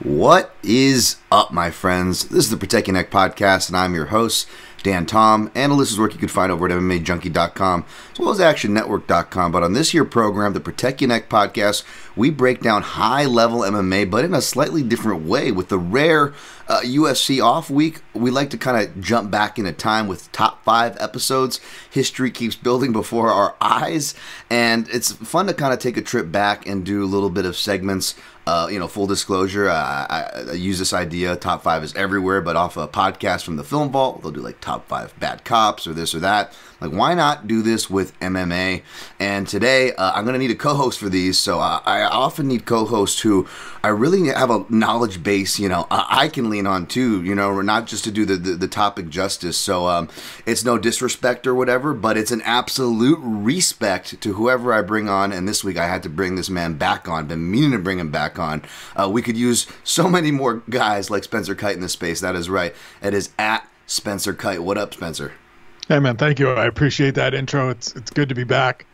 What is up, my friends? This is the Protect Your Neck podcast, and I'm your host, Dan Tom. Analysts' work you can find over at MMAJunkie.com, as well as ActionNetwork.com. But on this here program, the Protect Your Neck podcast, we break down high-level MMA, but in a slightly different way. With the rare UFC off week, we like to kind of jump back into time with top 5 episodes. History keeps building before our eyes, and it's fun to kind of take a trip back and do a little bit of segments. Full disclosure, I use this idea, top 5 is everywhere, but off a podcast from the Film Vault, they'll do like top 5 bad cops or this or that. Like, why not do this with MMA? And today, I'm going to need a co-host for these, so I often need co-hosts who I really have a knowledge base, I can lean on too, not just to do the topic justice. So it's no disrespect or whatever, but it's an absolute respect to whoever I bring on, and this week I had to bring this man back on, been meaning to bring him back on. We could use so many more guys like Spencer Kyte in this space, that is right. It is at Spencer Kyte. What up, Spencer? Hey man, thank you. I appreciate that intro. It's good to be back.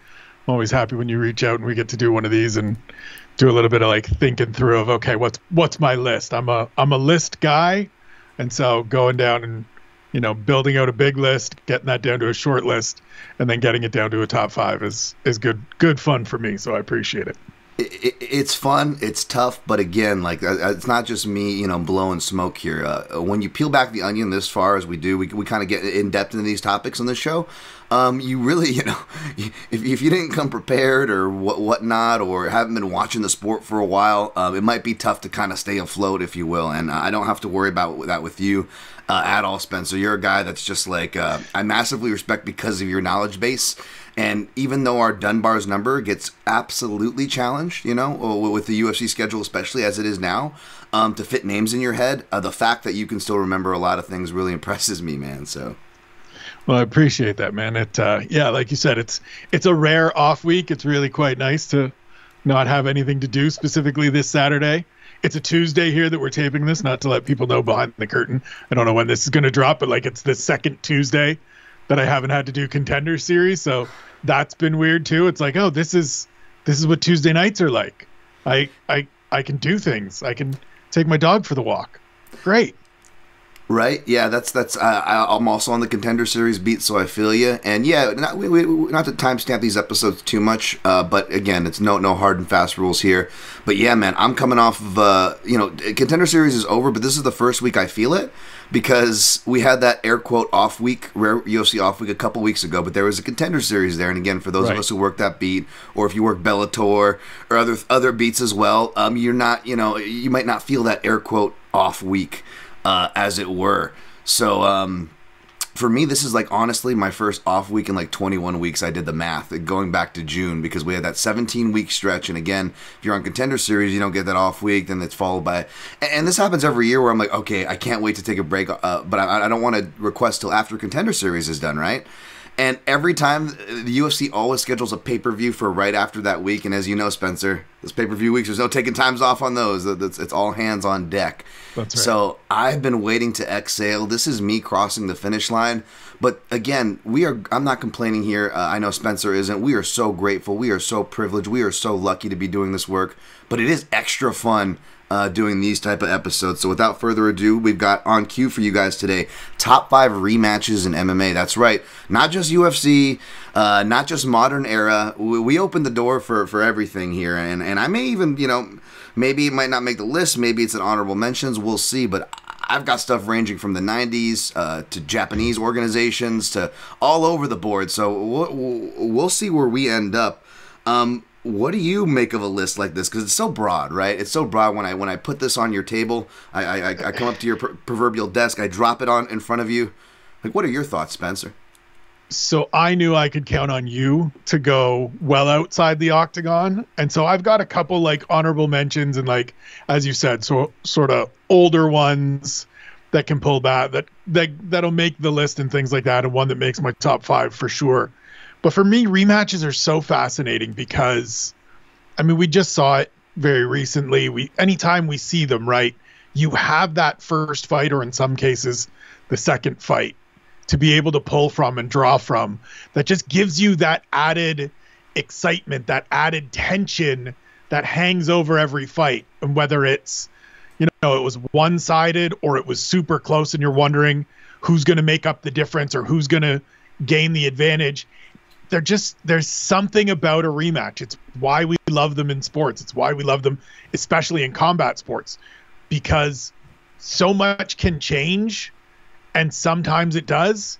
I'm always happy when you reach out and we get to do one of these and do a little bit of like thinking through of, okay, what's my list? I'm a list guy, and so going down and building out a big list, getting that down to a short list, and then getting it down to a top 5 is good fun for me. So I appreciate it. It's fun, it's tough, but again, like, it's not just me, blowing smoke here. When you peel back the onion this far as we do, we kind of get in depth into these topics on this show. You really, if you didn't come prepared or whatnot, or haven't been watching the sport for a while, it might be tough to kind of stay afloat, if you will. And I don't have to worry about that with you at all, Spencer. You're a guy that's just like, I massively respect because of your knowledge base. And even though our Dunbar's number gets absolutely challenged, with the UFC schedule, especially as it is now, to fit names in your head, the fact that you can still remember a lot of things really impresses me, man. So, well, I appreciate that, man. Like you said, it's a rare off week. It's really quite nice to not have anything to do specifically this Saturday. It's a Tuesday here that we're taping this, not to let people know behind the curtain. I don't know when this is going to drop, but like it's the second Tuesday that I haven't had to do Contender Series, so that's been weird too. It's like, oh, this is what Tuesday nights are like. I can do things. I can take my dog for the walk. Great. Right? Yeah, that's. I'm also on the Contender Series beat, so I feel you. And yeah, not to timestamp these episodes too much, but again, it's no hard and fast rules here. But yeah, man, I'm coming off of Contender Series is over, but this is the first week I feel it, because we had that air quote off week, rare UFC off week a couple weeks ago, but there was a Contender Series there. And again, for those of us who work that beat, or if you work Bellator or other beats as well, you're not, you might not feel that air quote off week, as it were. So for me, this is like honestly my first off week in like 21 weeks. I did the math going back to June, because we had that 17-week stretch. And again, if you're on Contender Series, you don't get that off week, then it's followed by, and this happens every year where I'm like, okay, I can't wait to take a break, but I don't want to request till after Contender Series is done, right? And every time, the UFC always schedules a pay-per-view for right after that week. And as you know, Spencer, those pay-per-view weeks, there's no taking times off on those. It's all hands on deck. That's right. So I've been waiting to exhale. This is me crossing the finish line. But again, I'm not complaining here. I know Spencer isn't. We are so grateful. We are so privileged. We are so lucky to be doing this work. But it is extra fun doing these type of episodes. So without further ado, we've got on cue for you guys today, top 5 rematches in MMA. That's right. Not just UFC, not just modern era. We opened the door for everything here. And I may even, maybe it might not make the list. Maybe it's an honorable mentions. We'll see. But I've got stuff ranging from the 90s to Japanese organizations to all over the board. So we'll see where we end up. What do you make of a list like this? Because it's so broad, right? It's so broad. When I put this on your table, I come up to your proverbial desk, I drop it on in front of you. Like, what are your thoughts, Spencer? So I knew I could count on you to go well outside the octagon, and so I've got a couple like honorable mentions and, like, as you said, so sort of older ones that can pull back that'll make the list and things like that, and one that makes my top 5 for sure. But for me, rematches are so fascinating because, I mean, we just saw it very recently. Anytime we see them, right, you have that first fight, or in some cases, the second fight, to be able to pull from and draw from, that just gives you that added excitement, that added tension that hangs over every fight. And whether it's, it was one-sided or it was super close and you're wondering who's going to make up the difference or who's going to gain the advantage. There's something about a rematch. It's why we love them in sports. It's why we love them, especially in combat sports, because so much can change, and sometimes it does,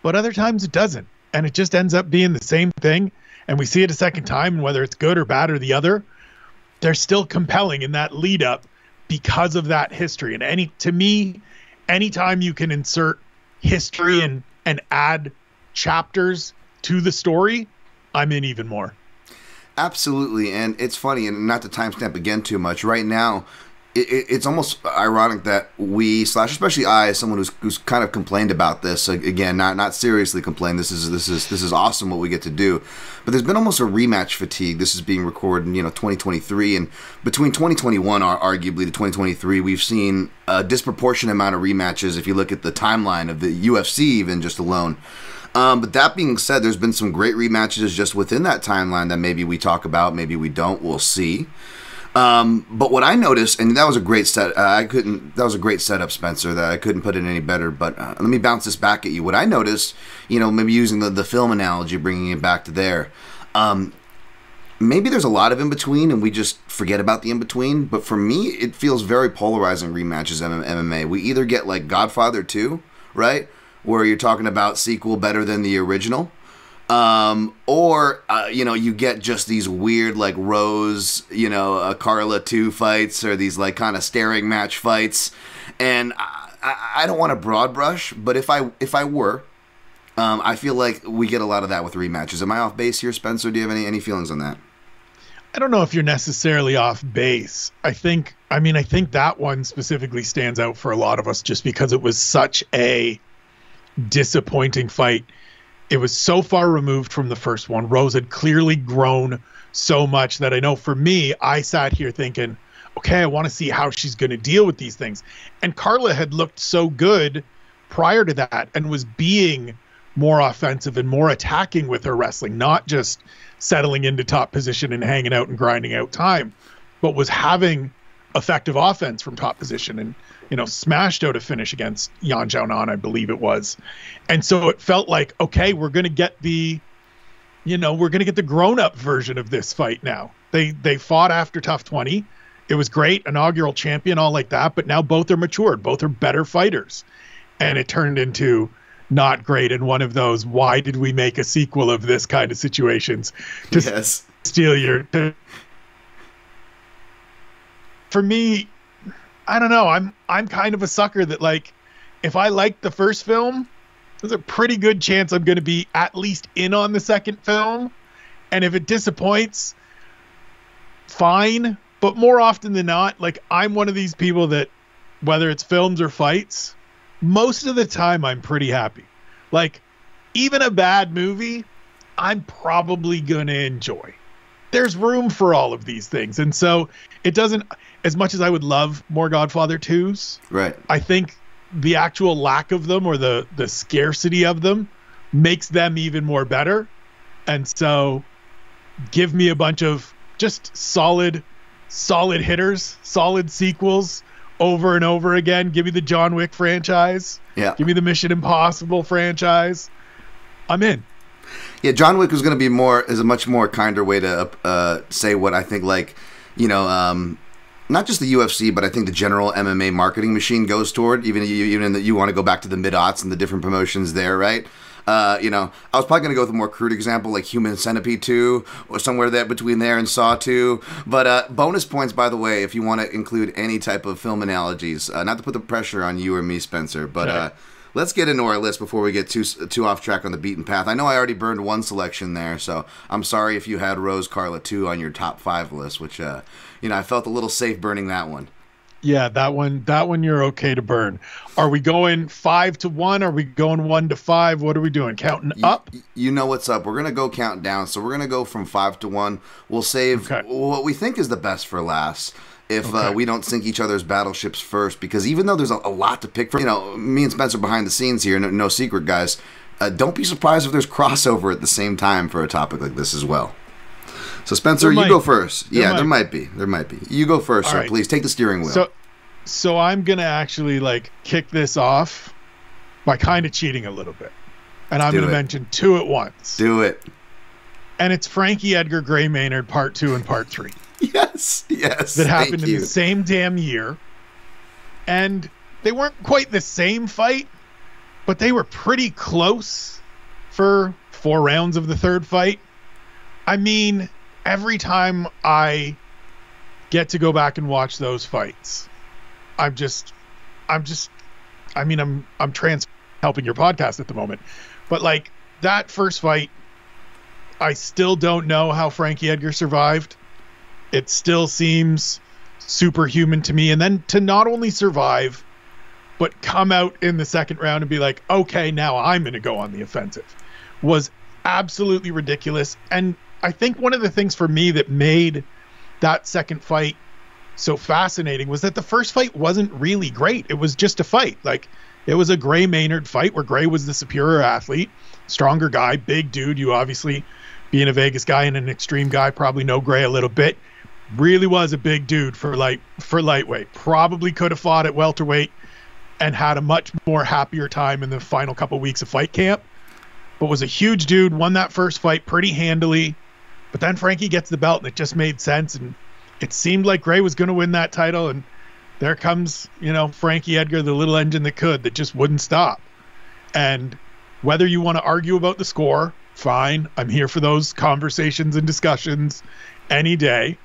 but other times it doesn't. And it just ends up being the same thing. And we see it a second time, and whether it's good or bad or the other, they're still compelling in that lead up because of that history. And to me, anytime you can insert history and add chapters to the story, I'm in even more. Absolutely. And it's funny, and not to timestamp again too much, right now, it's almost ironic that we, especially I, as someone who's kind of complained about this, again, not seriously complained. This is awesome what we get to do, but there's been almost a rematch fatigue. This is being recorded in 2023, and between 2021, arguably to 2023, we've seen a disproportionate amount of rematches. If you look at the timeline of the UFC, even just alone. But that being said, there's been some great rematches just within that timeline that maybe we talk about, maybe we don't. We'll see. But what I noticed, and that was a great that was a great setup, Spencer, that I couldn't put it any better, but let me bounce this back at you. What I noticed, maybe using the film analogy, bringing it back to there, maybe there's a lot of in-between and we just forget about the in-between, but for me, it feels very polarizing rematches in MMA. We either get like Godfather 2, right, where you're talking about sequel better than the original, or you get just these weird like Rose, Carla 2 fights, or these like kind of staring match fights. And I don't want to broad brush, but if I were, I feel like we get a lot of that with rematches. Am I off base here, Spencer? Do you have any feelings on that? I don't know if you're necessarily off base. I think that one specifically stands out for a lot of us just because it was such a disappointing fight. It was so far removed from the first one. Rose had clearly grown so much that I know for me, I sat here thinking, okay, I want to see how she's going to deal with these things. And Carla had looked so good prior to that and was being more offensive and more attacking with her wrestling, not just settling into top position and hanging out and grinding out time, but was having effective offense from top position and, smashed out a finish against Yan Xiaonan, I believe it was. And so it felt like, okay, we're going to get the grown-up version of this fight now. They fought after Tough 20. It was great, inaugural champion, all like that, but now both are matured. Both are better fighters. And it turned into not great and one of those, why did we make a sequel of this kind of situations to steal your... For me, I don't know. I'm kind of a sucker that, like, if I liked the first film, there's a pretty good chance I'm going to be at least in on the second film. And if it disappoints, fine. But more often than not, like, I'm one of these people that, whether it's films or fights, most of the time I'm pretty happy. Like, even a bad movie, I'm probably going to enjoy. There's room for all of these things. And so it doesn't, as much as I would love more Godfather 2s, right, I think the actual lack of them or the scarcity of them makes them even more better. And so give me a bunch of just solid hitters, solid sequels over and over again. Give me the John Wick franchise. Yeah. Give me the Mission Impossible franchise. I'm in. Yeah, John Wick was going to be is a much more kinder way to say what I think, like, not just the UFC, but I think the general MMA marketing machine goes toward, even in that you want to go back to the mid-aughts and the different promotions there, right? I was probably going to go with a more crude example like Human Centipede 2 or somewhere there between there and Saw 2. But bonus points, by the way, if you want to include any type of film analogies. Not to put the pressure on you or me, Spencer, but let's get into our list before we get too off track on the beaten path. I know I already burned one selection there, so I'm sorry if you had Rose Carla 2 on your top 5 list, which, I felt a little safe burning that one. Yeah, that one you're okay to burn. Are we going 5-1? Are we going 1-5? What are we doing? Counting up? You know what's up. We're going to go count down. So we're going to go from 5-1. We'll save what we think is the best for last if we don't sink each other's battleships first. Because even though there's a lot to pick from, me and Spencer behind the scenes here, no secret, guys, don't be surprised if there's crossover at the same time for a topic like this as well. So, Spencer, you go first. There might be. You go first, sir. Right. Please take the steering wheel. So I'm going to actually like kick this off by kind of cheating a little bit. And I'm going to mention two at once. Do it. And it's Frankie Edgar, Gray Maynard, part 2 and part 3. Yes. That happened in the same damn year. And they weren't quite the same fight, but they were pretty close for 4 rounds of the third fight. I mean, every time I get to go back and watch those fights, I'm helping your podcast at the moment. But like that first fight, I still don't know how Frankie Edgar survived. It still seems superhuman to me. And then to not only survive, but come out in the second round and be like, okay, now I'm going to go on the offensive, was absolutely ridiculous. And I think one of the things for me that made that second fight so fascinating was that the first fight wasn't really great. It was just a fight. Like, it was a Gray Maynard fight where Gray was the superior athlete, stronger guy, big dude. You obviously, being a Vegas guy and an extreme guy, probably know Gray a little bit. Really was a big dude for lightweight. Probably could have fought at welterweight and had a much more happier time in the final couple weeks of fight camp. But was a huge dude, won that first fight pretty handily. But then Frankie gets the belt and it just made sense. And it seemed like Gray was going to win that title. And there comes, Frankie Edgar, the little engine that just wouldn't stop. And whether you want to argue about the score, fine. I'm here for those conversations and discussions any day.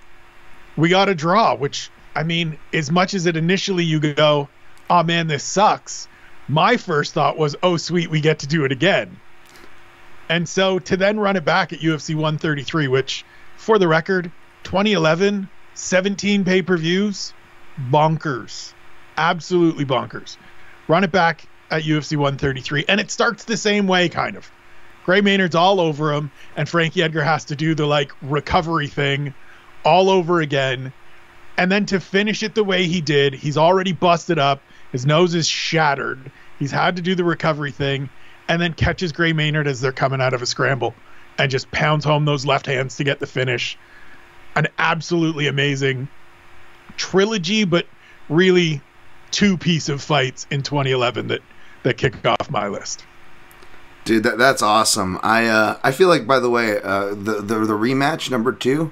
We got a draw, which, I mean, as much as it initially you go, oh man, this sucks. My first thought was, oh sweet, we get to do it again. And so to then run it back at UFC 133, which, for the record, 2011, 17 pay-per-views, bonkers. Absolutely bonkers. Run it back at UFC 133, and it starts the same way, kind of. Gray Maynard's all over him, and Frankie Edgar has to do the, recovery thing all over again. And then to finish it the way he did, he's already busted up. His nose is shattered. He's had to do the recovery thing, and then catches Gray Maynard as they're coming out of a scramble and just pounds home those left hands to get the finish. An absolutely amazing trilogy, but really 2 piece of fights in 2011 that kick off my list. Dude, that's awesome. I feel like, by the way, the rematch number 2,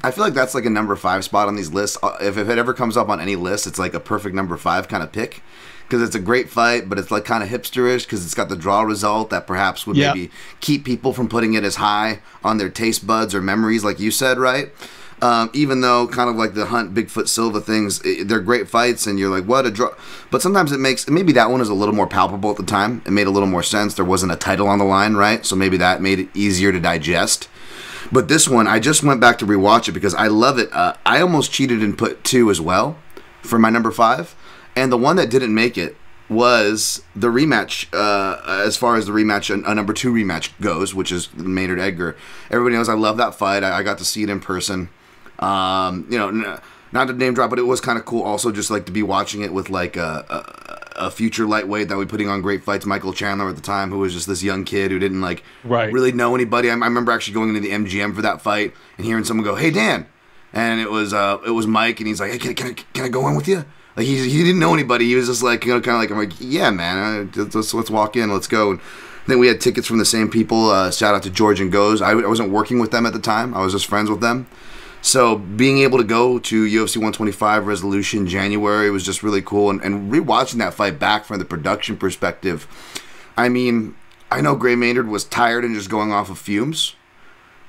I feel like that's like a number 5 spot on these lists. If it ever comes up on any list, it's like a perfect number 5 kind of pick, because it's a great fight, but it's like kind of hipsterish because it's got the draw result that perhaps would maybe keep people from putting it as high on their taste buds or memories, like you said, right? Even though kind of like the Hunt, Bigfoot, Silva things, they're great fights, and you're like, what a draw. But sometimes it makes, maybe that one is a little more palpable at the time. It made a little more sense. There wasn't a title on the line, right? So maybe that made it easier to digest. But this one, I just went back to rewatch it because I love it. I almost cheated and put 2 as well for my number 5. And the one that didn't make it was the rematch, as far as the rematch, a number 2 rematch goes, which is Maynard Edgar. Everybody knows I love that fight. I got to see it in person. Not to name drop, but it was kind of cool also just like to be watching it with like a future lightweight that we putting on great fights, Michael Chandler at the time, who was just this young kid who didn't really know anybody. I remember actually going into the MGM for that fight and hearing someone go, "Hey Dan," and it was Mike, and he's like, "Hey, can I go in with you?" Like he didn't know anybody. He was just like, kind of like, I'm like, "Yeah, man, let's walk in, let's go." And then we had tickets from the same people. Shout out to George and Goes. I wasn't working with them at the time. I was just friends with them. So being able to go to UFC 125 Resolution January was just really cool. And rewatching that fight back from the production perspective, I mean, I know Gray Maynard was tired and just going off of fumes.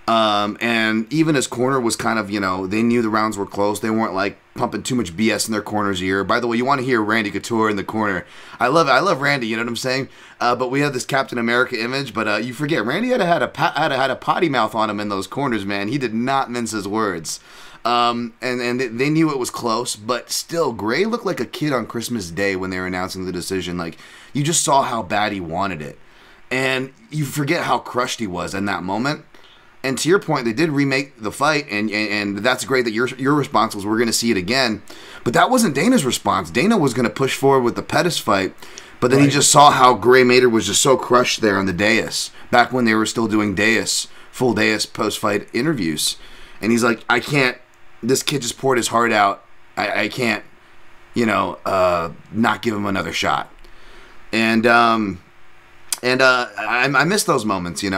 And even his corner was kind of, they knew the rounds were close. They weren't like pumping too much BS in their corner's ear. By the way, you want to hear Randy Couture in the corner. I love Randy, you know what I'm saying? But we have this Captain America image, but you forget, Randy had a potty mouth on him in those corners, man. He did not mince his words. And they knew it was close, but still, Gray looked like a kid on Christmas Day when they were announcing the decision. Like, you just saw how bad he wanted it. And you forget how crushed he was in that moment. And to your point, they did remake the fight, and that's great that your response was we're going to see it again. But that wasn't Dana's response. Dana was going to push forward with the Pettis fight, but then he just saw how Gray Maynard was just so crushed there on the dais, back when they were still doing full dais post-fight interviews. And he's like, I can't, this kid just poured his heart out. I can't not give him another shot. And I miss those moments. This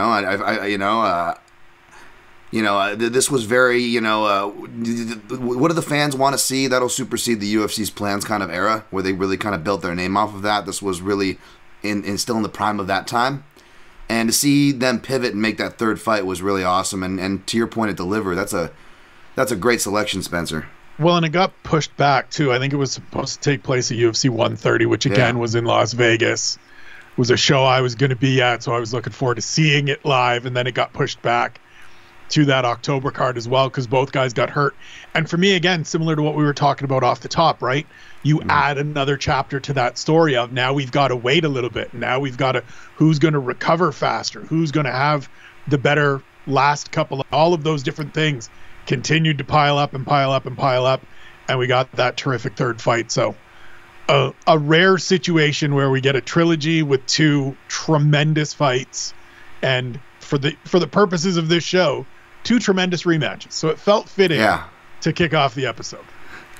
was very, what do the fans want to see? That'll supersede the UFC's plans kind of era, where they really kind of built their name off of that. This was really still in the prime of that time. And to see them pivot and make that third fight was really awesome. And to your point, it delivered. That's a great selection, Spencer. Well, and it got pushed back, too. I think it was supposed to take place at UFC 130, which, again, was in Las Vegas. It was a show I was going to be at, so I was looking forward to seeing it live, and then it got pushed back to that October card as well, because both guys got hurt. And for me, again, similar to what we were talking about off the top, right? You add another chapter to that story of now we've got to wait a little bit. Now we've got to, who's going to recover faster? Who's going to have the better last couple of, all of those different things continued to pile up and pile up and pile up. And we got that terrific third fight. So a rare situation where we get a trilogy with two tremendous fights. And for the purposes of this show, two tremendous rematches. So it felt fitting to kick off the episode.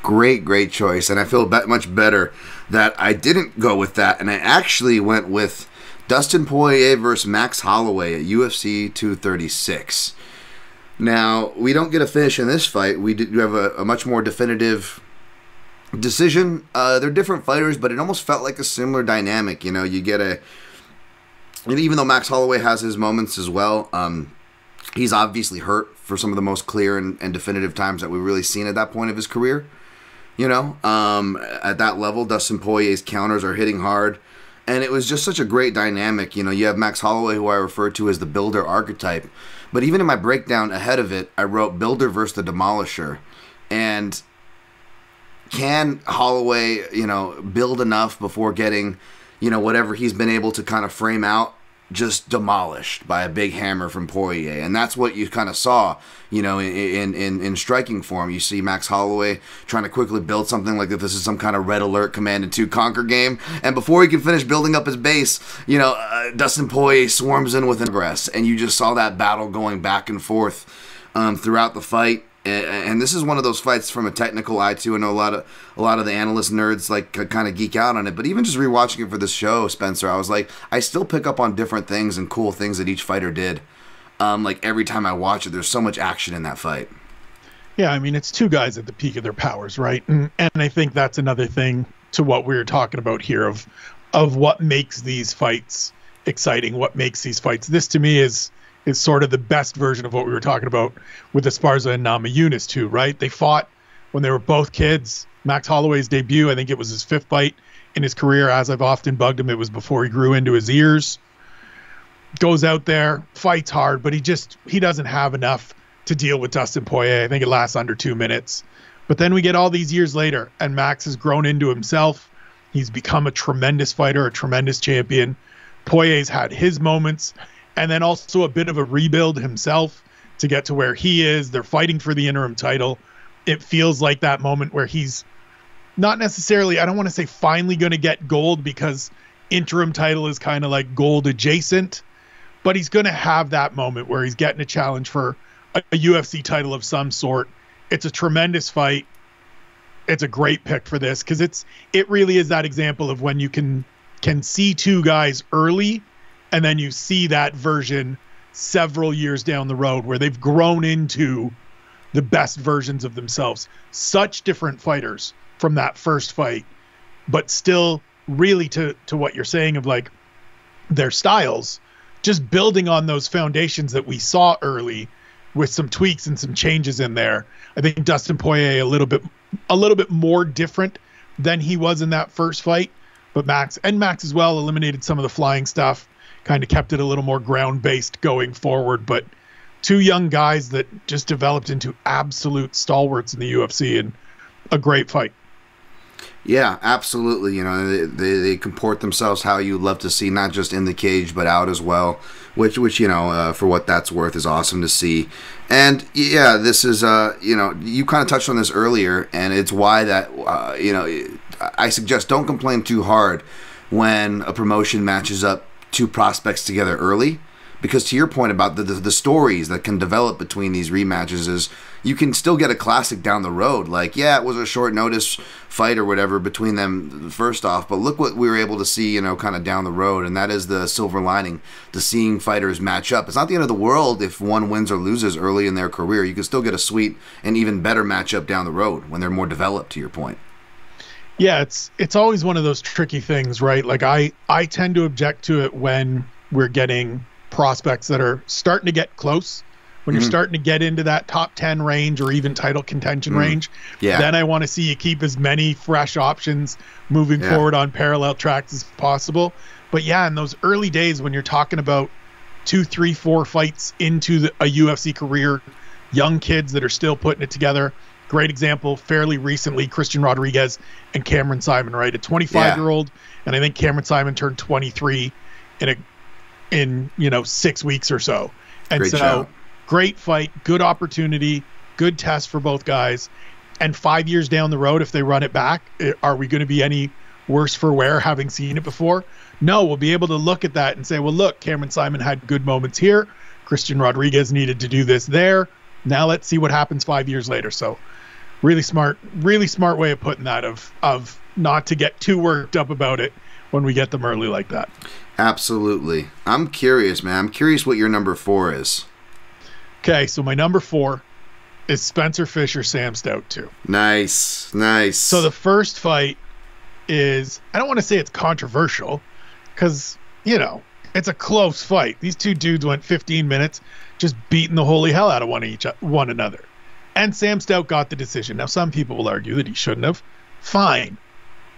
Great choice. And I feel much better that I didn't go with that. And I actually went with Dustin Poirier versus Max Holloway at UFC 236. Now, we don't get a finish in this fight. We do have a much more definitive decision. They're different fighters, but it almost felt like a similar dynamic. You get and even though Max Holloway has his moments as well, he's obviously hurt for some of the most clear and definitive times that we've really seen at that point of his career. At that level, Dustin Poirier's counters are hitting hard. And it was just such a great dynamic. You have Max Holloway, who I refer to as the builder archetype. But even in my breakdown ahead of it, I wrote builder versus the demolisher. And can Holloway, build enough before getting, whatever he's been able to kind of frame out, just demolished by a big hammer from Poirier? And that's what you kind of saw, in striking form. You see Max Holloway trying to quickly build something like if this is some kind of Red Alert Command and 2 Conquer game. And before he can finish building up his base, Dustin Poirier swarms in with aggress. And you just saw that battle going back and forth throughout the fight. And this is one of those fights from a technical eye too. I know a lot of the analyst nerds kind of geek out on it, but even just rewatching it for this show, Spencer, I was like, I still pick up on different things and cool things that each fighter did. Every time I watch it, there's so much action in that fight. Yeah, I mean, it's two guys at the peak of their powers, right? And I think that's another thing to what we were talking about here of what makes these fights exciting, what makes these fights. This to me is sort of the best version of what we were talking about with Esparza and Namajunas too, right? They fought when they were both kids. Max Holloway's debut, I think it was his 5th fight in his career. As I've often bugged him, it was before he grew into his ears. Goes out there, fights hard, but he doesn't have enough to deal with Dustin Poirier. I think it lasts under 2 minutes. But then we get all these years later, and Max has grown into himself. He's become a tremendous fighter, a tremendous champion. Poirier's had his moments, and then also a bit of a rebuild himself to get to where he is. They're fighting for the interim title. It feels like that moment where he's not necessarily, I don't want to say finally going to get gold, because interim title is kind of like gold adjacent, but he's going to have that moment where he's getting a challenge for a UFC title of some sort. It's a tremendous fight. It's a great pick for this, because it really is that example of when you can see two guys early, and then you see that version several years down the road where they've grown into the best versions of themselves. Such different fighters from that first fight, but still really to what you're saying of like their styles, just building on those foundations that we saw early with some tweaks and some changes in there. I think Dustin Poirier a little bit more different than he was in that first fight, but Max as well eliminated some of the flying stuff, kind of kept it a little more ground-based going forward. But two young guys that just developed into absolute stalwarts in the UFC, and a great fight. Yeah, absolutely. They comport themselves how you love to see, not just in the cage but out as well, which for what that's worth is awesome to see. And yeah, this is you kind of touched on this earlier, and it's why that I suggest don't complain too hard when a promotion matches up two prospects together early, because to your point about the stories that can develop between these rematches is, you can still get a classic down the road. Like, yeah, it was a short notice fight or whatever between them first off, but look what we were able to see, you know, kind of down the road, and that is the silver lining to seeing fighters match up. It's not the end of the world if one wins or loses early in their career. You can still get a sweet and even better matchup down the road when they're more developed, to your point. Yeah, it's always one of those tricky things, right? Like I tend to object to it when we're getting prospects that are starting to get close. When you're starting to get into that top 10 range or even title contention range, then I want to see you keep as many fresh options moving forward on parallel tracks as possible. But yeah, in those early days when you're talking about 2, 3, 4 fights into a UFC career, young kids that are still putting it together. Great example, fairly recently, Christian Rodriguez and Cameron Simon, right? A 25-year-old, and I think Cameron Simon turned 23 in 6 weeks or so. And Great show. Great fight, good opportunity, good test for both guys. And 5 years down the road, if they run it back, are we going to be any worse for wear having seen it before? No, we'll be able to look at that and say, well, look, Cameron Simon had good moments here. Christian Rodriguez needed to do this there. Now let's see what happens 5 years later. So really smart way of putting that, of not to get too worked up about it when we get them early like that. Absolutely. I'm curious, man. I'm curious what your number 4 is. Okay, so my number 4 is Spencer Fisher, Sam Stout 2. Nice. So the first fight is, I don't want to say it's controversial, because, it's a close fight. These two dudes went 15 minutes just beating the holy hell out of one another. And Sam Stout got the decision. Now, some people will argue that he shouldn't have. Fine.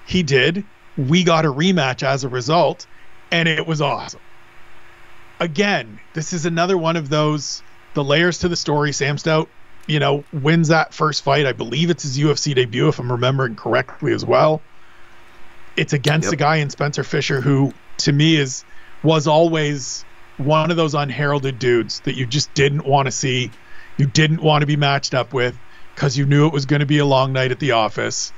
He did. We got a rematch as a result, and it was awesome. Again, this is another one of those, the layers to the story. Sam Stout, wins that first fight. I believe it's his UFC debut, if I'm remembering correctly as well. It's against a guy in Spencer Fisher who, to me, was always one of those unheralded dudes that you just didn't want to see. You didn't want to be matched up with because you knew it was going to be a long night at the office.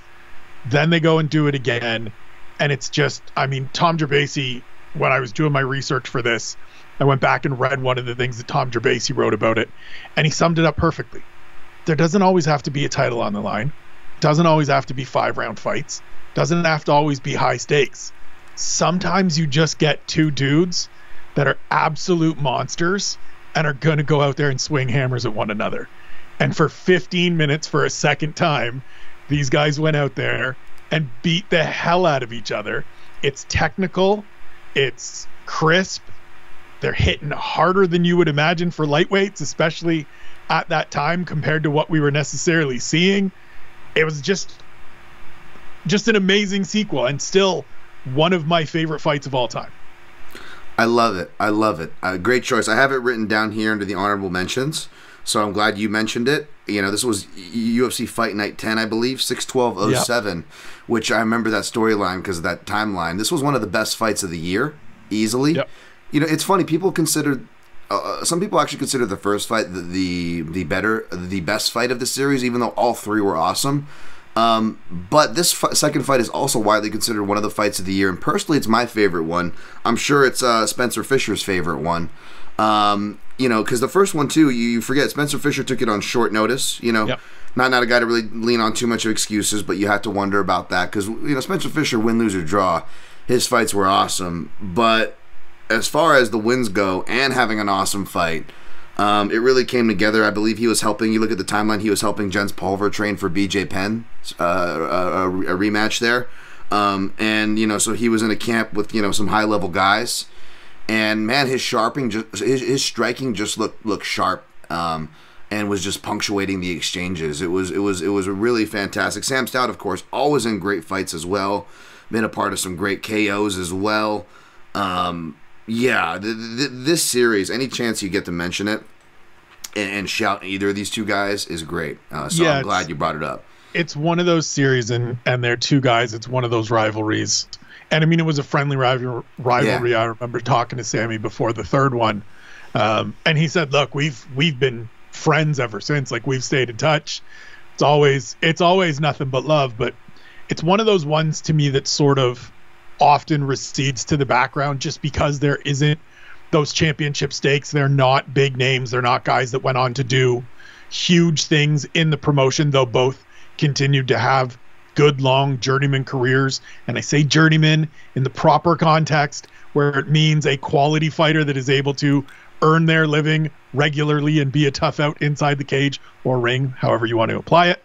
Then they go and do it again. And it's just, Tom Gerbasi, when I was doing my research for this, I went back and read one of the things that Tom Gerbasi wrote about it, and he summed it up perfectly. There doesn't always have to be a title on the line. Doesn't always have to be 5-round fights. Doesn't have to always be high stakes. Sometimes you just get two dudes that are absolute monsters and are going to go out there and swing hammers at one another. And for 15 minutes, for a second time, these guys went out there and beat the hell out of each other. It's technical. It's crisp. They're hitting harder than you would imagine for lightweights, especially at that time compared to what we were necessarily seeing. It was just an amazing sequel, and still one of my favorite fights of all time. I love it. Great choice. I have it written down here under the honorable mentions, so I'm glad you mentioned it. This was UFC Fight Night 10, I believe, 6/12/07, which I remember that storyline because of that timeline. This was one of the best fights of the year, easily. Yep. It's funny. People consider, some people actually consider the first fight the best fight of the series, even though all three were awesome. But this second fight is also widely considered one of the fights of the year, and personally, it's my favorite one. I'm sure it's Spencer Fisher's favorite one. Because the first one too, you forget Spencer Fisher took it on short notice. Not a guy to really lean on too much of excuses, but you have to wonder about that because Spencer Fisher, win, lose or draw, his fights were awesome. But as far as the wins go, and having an awesome fight, it really came together. I believe he was helping. You look at the timeline; he was helping Jens Pulver train for BJ Penn, a rematch there, and so he was in a camp with some high level guys, and man, his striking just looked sharp, and was just punctuating the exchanges. It was really fantastic. Sam Stout, of course, always in great fights as well. Been a part of some great KOs as well. This series, any chance you get to mention it and shout either of these two guys is great. So I'm glad you brought it up. It's one of those series, and they're two guys. It's one of those rivalries. And it was a friendly rivalry. Yeah. I remember talking to Sammy before the third one. And he said, look, we've been friends ever since. Like, we've stayed in touch. It's always nothing but love. But it's one of those ones to me that sort of often recedes to the background just because there isn't those championship stakes. They're not big names. They're not guys that went on to do huge things in the promotion, though both continued to have good long journeyman careers. And I say journeyman in the proper context, where it means a quality fighter that is able to earn their living regularly and be a tough out inside the cage or ring, however you want to apply it.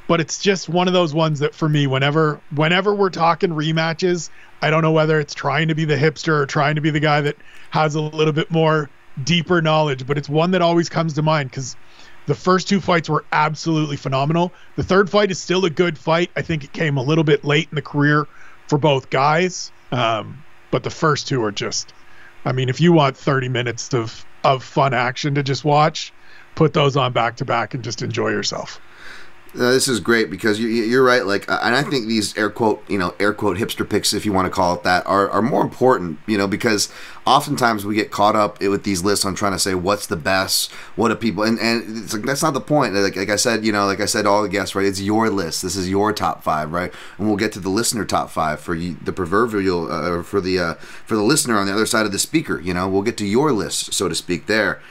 But it's just one of those ones that for me, whenever we're talking rematches, I don't know whether it's trying to be the hipster or trying to be the guy that has a little bit more deeper knowledge, but it's one that always comes to mind because the first two fights were absolutely phenomenal. The third fight is still a good fight. I think it came a little bit late in the career for both guys. But the first two are just, I mean, if you want 30 minutes of fun action to just watch, put those on back to back and just enjoy yourself. This is great because you're right. Like, and I think these air quote hipster picks, if you want to call it that, are more important. Because oftentimes we get caught up with these lists on trying to say what's the best, what do people, and it's like that's not the point. Like I said, like I said, all the guests, right? It's your list. This is your top 5, right? And we'll get to the listener top 5 for you, the proverbial for the listener on the other side of the speaker. We'll get to your list, so to speak, there.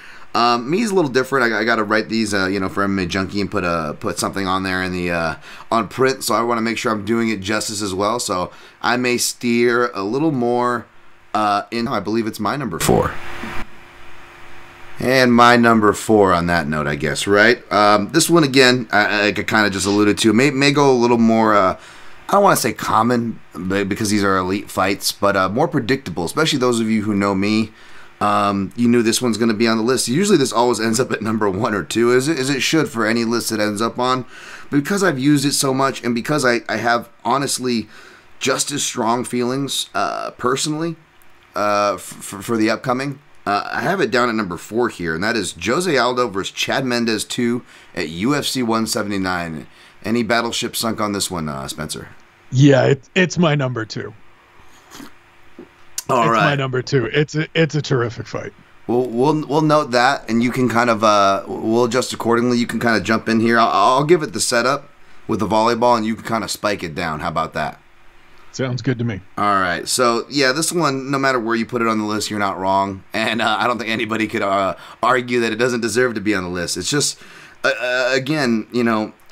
Me's a little different. I got to write these, for MMA Junkie and put something on there in the on print. So I want to make sure I'm doing it justice as well. So I may steer a little more in. I believe it's my number 4, and my number 4 on that note, I guess. Right. This one again, I kind of just alluded to. May go a little more. I don't want to say common because these are elite fights, but more predictable. Especially those of you who know me. You knew this one's going to be on the list. Usually this always ends up at number 1 or 2, as it should for any list it ends up on. But because I've used it so much and because I have honestly just as strong feelings personally for the upcoming, I have it down at number 4 here, and that is Jose Aldo versus Chad Mendes 2 at UFC 179. Any battleship sunk on this one, Spencer? Yeah, it's my number 2. All right. It's my number 2. It's a terrific fight. We'll note that, and you can kind of we'll adjust accordingly. You can kind of jump in here. I'll give it the setup with the volleyball, and you can kind of spike it down. How about that? Sounds good to me. All right. So yeah, this one, no matter where you put it on the list, you're not wrong, and I don't think anybody could argue that it doesn't deserve to be on the list. It's just again,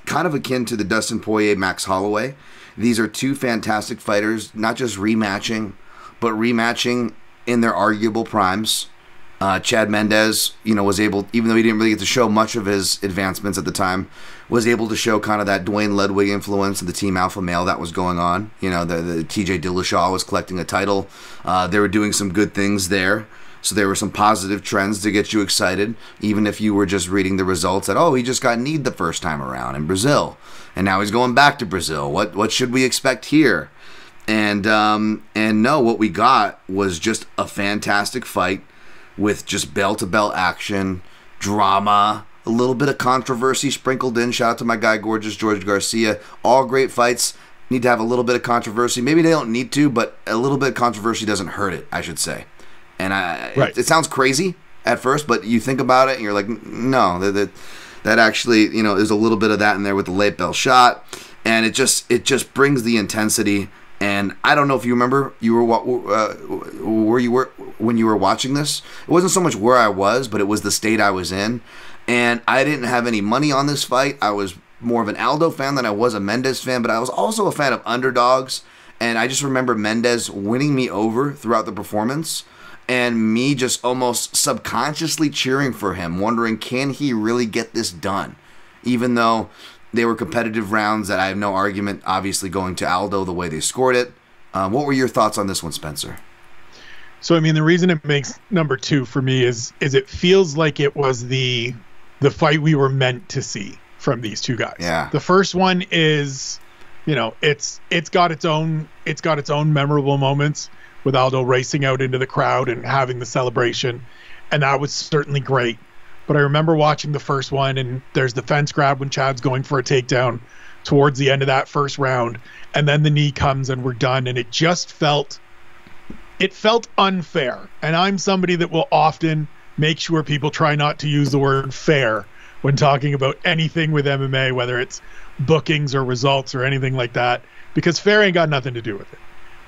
kind of akin to the Dustin Poirier Max Holloway. These are two fantastic fighters, not just rematching, but rematching in their arguable primes. Chad Mendes, was able, even though he didn't really get to show much of his advancements at the time, was able to show kind of that Dwayne Ludwig influence of the Team Alpha Male that was going on. The TJ Dillashaw was collecting a title. They were doing some good things there. So there were some positive trends to get you excited, even if you were just reading the results that, he just got kneed the first time around in Brazil, and now he's going back to Brazil. What should we expect here? And no, what we got was just a fantastic fight with just bell-to-bell action, drama, a little bit of controversy sprinkled in. Shout out to my guy, Gorgeous George Garcia. All great fights need to have a little bit of controversy. Maybe they don't need to, but a little bit of controversy doesn't hurt it, I should say. And right. It sounds crazy at first, but you think about it and you're like, no, that actually, there's a little bit of that in there with the late bell shot, and it just brings the intensity. And I don't know if you remember where you were when you were watching this. It wasn't so much where I was, but it was the state I was in. And I didn't have any money on this fight. I was more of an Aldo fan than I was a Mendes fan, but I was also a fan of underdogs. And I just remember Mendes winning me over throughout the performance, and me just almost subconsciously cheering for him, wondering, can he really get this done? Even though they were competitive rounds that I have no argument, obviously, going to Aldo the way they scored it. What were your thoughts on this one, Spencer? So, the reason it makes number 2 for me is it feels like it was the fight we were meant to see from these two guys. Yeah. The first one is, it's got its own memorable moments with Aldo racing out into the crowd and having the celebration, and that was certainly great. But I remember watching the first one, and there's the fence grab when Chad's going for a takedown towards the end of that first round, and then the knee comes and we're done, and it felt unfair. And I'm somebody that will often make sure people try not to use the word fair when talking about anything with MMA, whether it's bookings or results or anything like that, because fair ain't got nothing to do with it.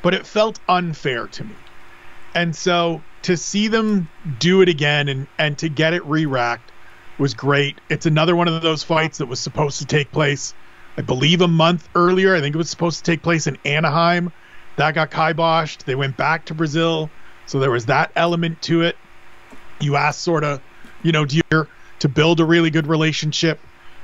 But it felt unfair to me. And so to see them do it again and to get it re-racked was great. It's another one of those fights that was supposed to take place, I believe, a month earlier. I think it was supposed to take place in Anaheim. That got kiboshed. They went back to Brazil. So there was that element to it. You asked sort of, to build a really good relationship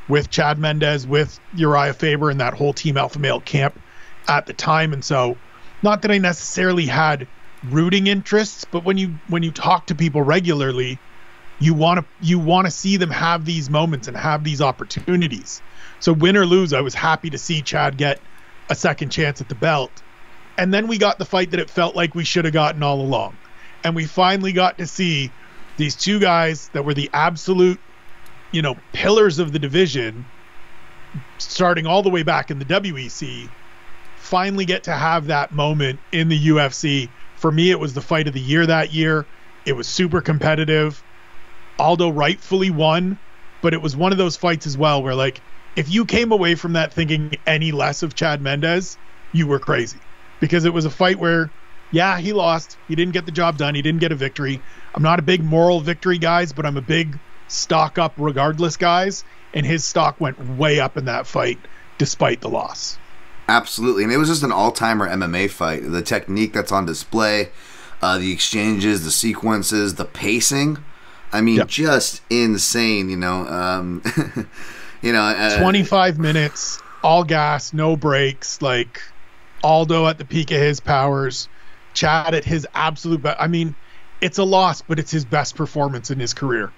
with Chad Mendes, with Uriah Faber, and that whole Team Alpha Male camp at the time. And so, not that I necessarily had rooting interests, but when you talk to people regularly, you want to see them have these moments and have these opportunities. So win or lose, I was happy to see Chad get a second chance at the belt. And then we got the fight that it felt like we should have gotten all along. And we finally got to see these two guys that were the absolute, pillars of the division, starting all the way back in the WEC, finally get to have that moment in the UFC. For me, it was the fight of the year that year. It was super competitive. Aldo rightfully won, but it was one of those fights as well where, like, if you came away from that thinking any less of Chad Mendes, you were crazy. Because it was a fight where, yeah, he lost. He didn't get the job done. He didn't get a victory. I'm not a big moral victory guys, but I'm a big stock up regardless guys. And his stock went way up in that fight despite the loss. Absolutely. And it was just an all-timer MMA fight. The technique that's on display, the exchanges, the sequences, the pacing. I mean, just insane, 25 minutes, all gas, no breaks, like Aldo at the peak of his powers, Chad at his absolute best. I mean, it's a loss, but it's his best performance in his career.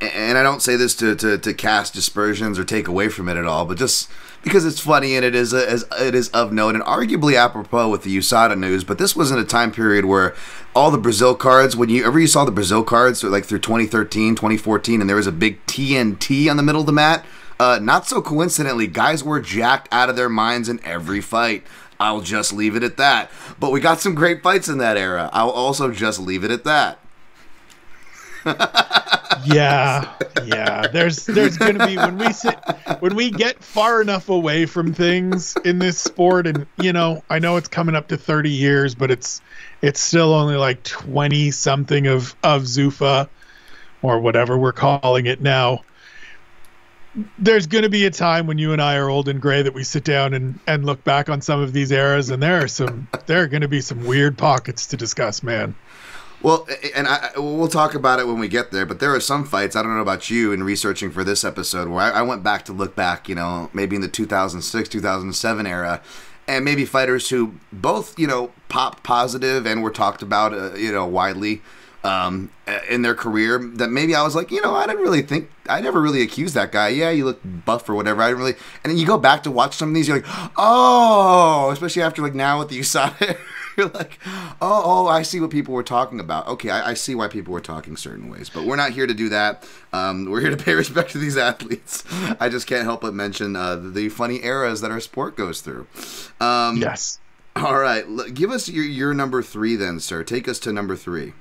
And I don't say this to cast dispersions or take away from it at all, but just because it's funny and it is of note and arguably apropos with the USADA news. But this wasn't a time period where all the Brazil cards, you saw the Brazil cards like through 2013, 2014, and there was a big TNT on the middle of the mat. Not so coincidentally, guys were jacked out of their minds in every fight. I'll just leave it at that. But we got some great fights in that era. I'll also just leave it at that. Yeah. There's going to be when we get far enough away from things in this sport, and I know it's coming up to 30 years, but it's still only like 20 something of Zuffa or whatever we're calling it now. There's going to be a time when you and I are old and gray that we sit down and look back on some of these eras, and there are going to be some weird pockets to discuss, man. Well, and we'll talk about it when we get there, but there are some fights, I don't know about you in researching for this episode, where I went back to look back, maybe in the 2006, 2007 era, and maybe fighters who both, popped positive and were talked about, widely in their career, that maybe I was like, I never really accused that guy. Yeah, you look buff or whatever. I didn't really, and then you go back to watch some of these, you're like, oh, especially after like now with the USADA. You're like, oh, I see what people were talking about. Okay, I see why people were talking certain ways. But we're not here to do that. We're here to pay respect to these athletes. I just can't help but mention the funny eras that our sport goes through. Yes. All right. Give us your number 3 then, sir. Take us to number 3.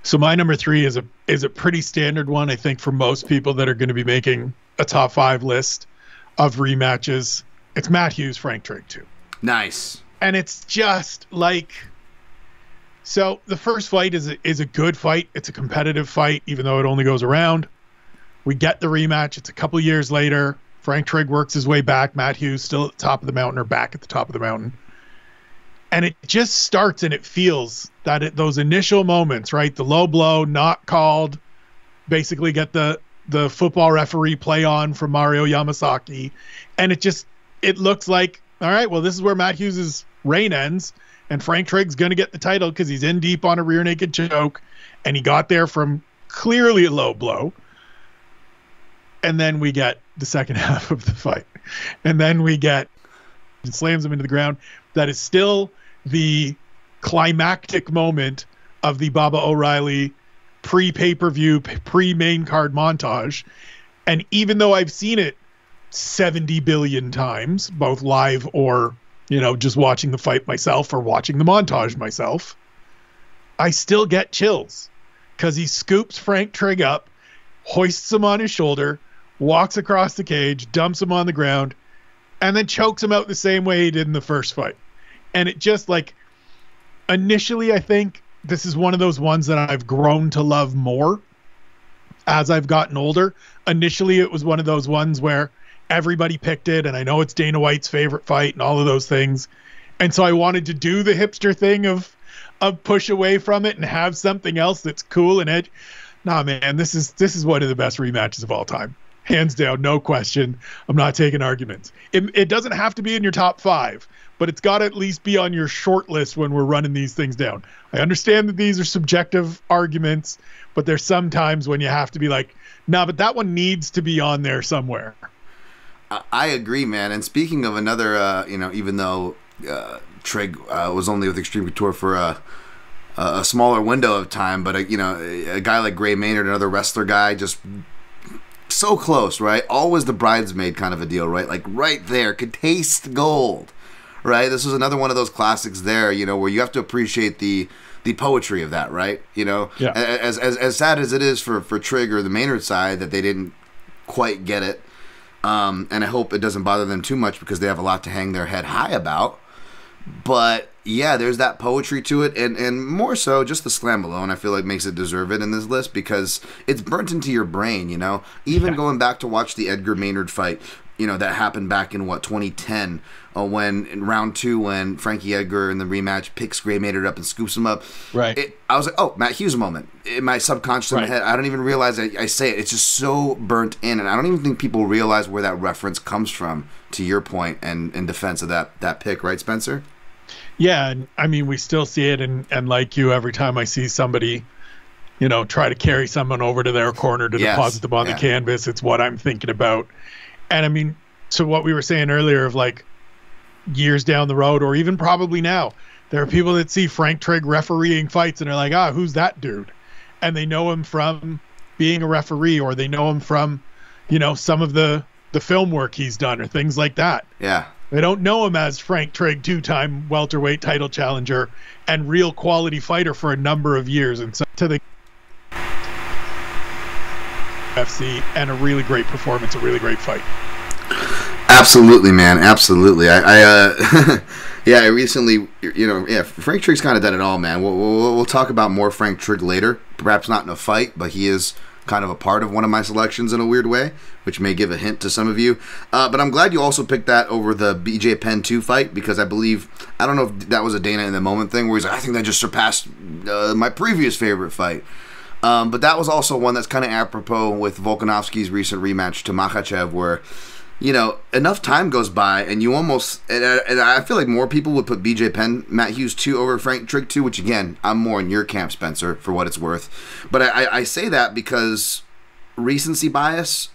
So my number 3 is a pretty standard one, I think, for most people that are going to be making a top 5 list of rematches. It's Matt Hughes, Frank Trigg 2. Nice. And it's just like, so the first fight is a good fight. It's a competitive fight, even though it only goes around. We get the rematch. It's a couple years later. Frank Trigg works his way back. Matt Hughes still at the top of the mountain, or back at the top of the mountain. And it just starts, and it feels that those initial moments, right? The low blow, not called, basically get the football referee play on from Mario Yamasaki. And it looks like, all right, well, this is where Matt Hughes' reign ends, and Frank Trigg's going to get the title because he's in deep on a rear naked choke, and he got there from clearly a low blow. And then we get the second half of the fight. And then it slams him into the ground. That is still the climactic moment of the Baba O'Reilly pre-pay-per-view, pre-main card montage. And even though I've seen it 70 billion times, both live or, just watching the fight myself or watching the montage myself, I still get chills because he scoops Frank Trigg up, hoists him on his shoulder, walks across the cage, dumps him on the ground, and then chokes him out the same way he did in the first fight. And it just, like, initially I think this is one of those ones that I've grown to love more as I've gotten older. Initially, it was one of those ones where everybody picked it, and I know it's Dana White's favorite fight and all of those things. And so I wanted to do the hipster thing of push away from it and have something else that's cool and edge. Nah, man, this is one of the best rematches of all time. Hands down, no question. I'm not taking arguments. It doesn't have to be in your top 5, but it's got to at least be on your short list when we're running these things down. I understand that these are subjective arguments, but there's some times when you have to be like, nah, but that one needs to be on there somewhere. I agree, man. And speaking of another, even though Trigg was only with Extreme Couture for a smaller window of time, but a guy like Gray Maynard, another wrestler guy, just so close, right? Always the bridesmaid kind of a deal, right? Like right there, could taste gold, right? This was another one of those classics there, where you have to appreciate the poetry of that, right? Yeah. As sad as it is for Trigg or the Maynard side that they didn't quite get it, and I hope it doesn't bother them too much because they have a lot to hang their head high about. But yeah, there's that poetry to it, and more so, just the slam alone, I feel like makes it deserve it in this list because it's burnt into your brain, Even going back to watch the Edgar Maynard fight, that happened back in 2010, when in round 2, when Frankie Edgar in the rematch picks Gray Maynard up and scoops him up. Right. I was like, oh, Matt Hughes moment. In my subconscious in my head, I don't even realize I say it. It's just so burnt in, and I don't even think people realize where that reference comes from, to your point, and in defense of that pick, right, Spencer? Yeah, and I mean, we still see it, and like you, every time I see somebody, try to carry someone over to their corner to deposit them on the canvas, it's what I'm thinking about. And I mean, to what we were saying earlier of like years down the road, or even probably now, there are people that see Frank Trigg refereeing fights and are like, who's that dude? And they know him from being a referee, or they know him from, some of the film work he's done or things like that. Yeah. They don't know him as Frank Trigg, 2-time welterweight title challenger and real quality fighter for a number of years. And so to the UFC, and a really great performance, a really great fight. Absolutely, man. Absolutely. I recently, Frank Trigg's kind of done it all, man. We'll talk about more Frank Trigg later. Perhaps not in a fight, but he is kind of a part of one of my selections in a weird way, which may give a hint to some of you. But I'm glad you also picked that over the BJ Penn 2 fight, because I don't know if that was a Dana in the moment thing where he's like, I think that just surpassed my previous favorite fight. But that was also one that's kind of apropos with Volkanovski's recent rematch to Makhachev, where enough time goes by, and you almost, and I feel like more people would put BJ Penn, Matt Hughes 2 over Frank Trigg 2, which again, I'm more in your camp, Spencer, for what it's worth. But I say that because recency bias,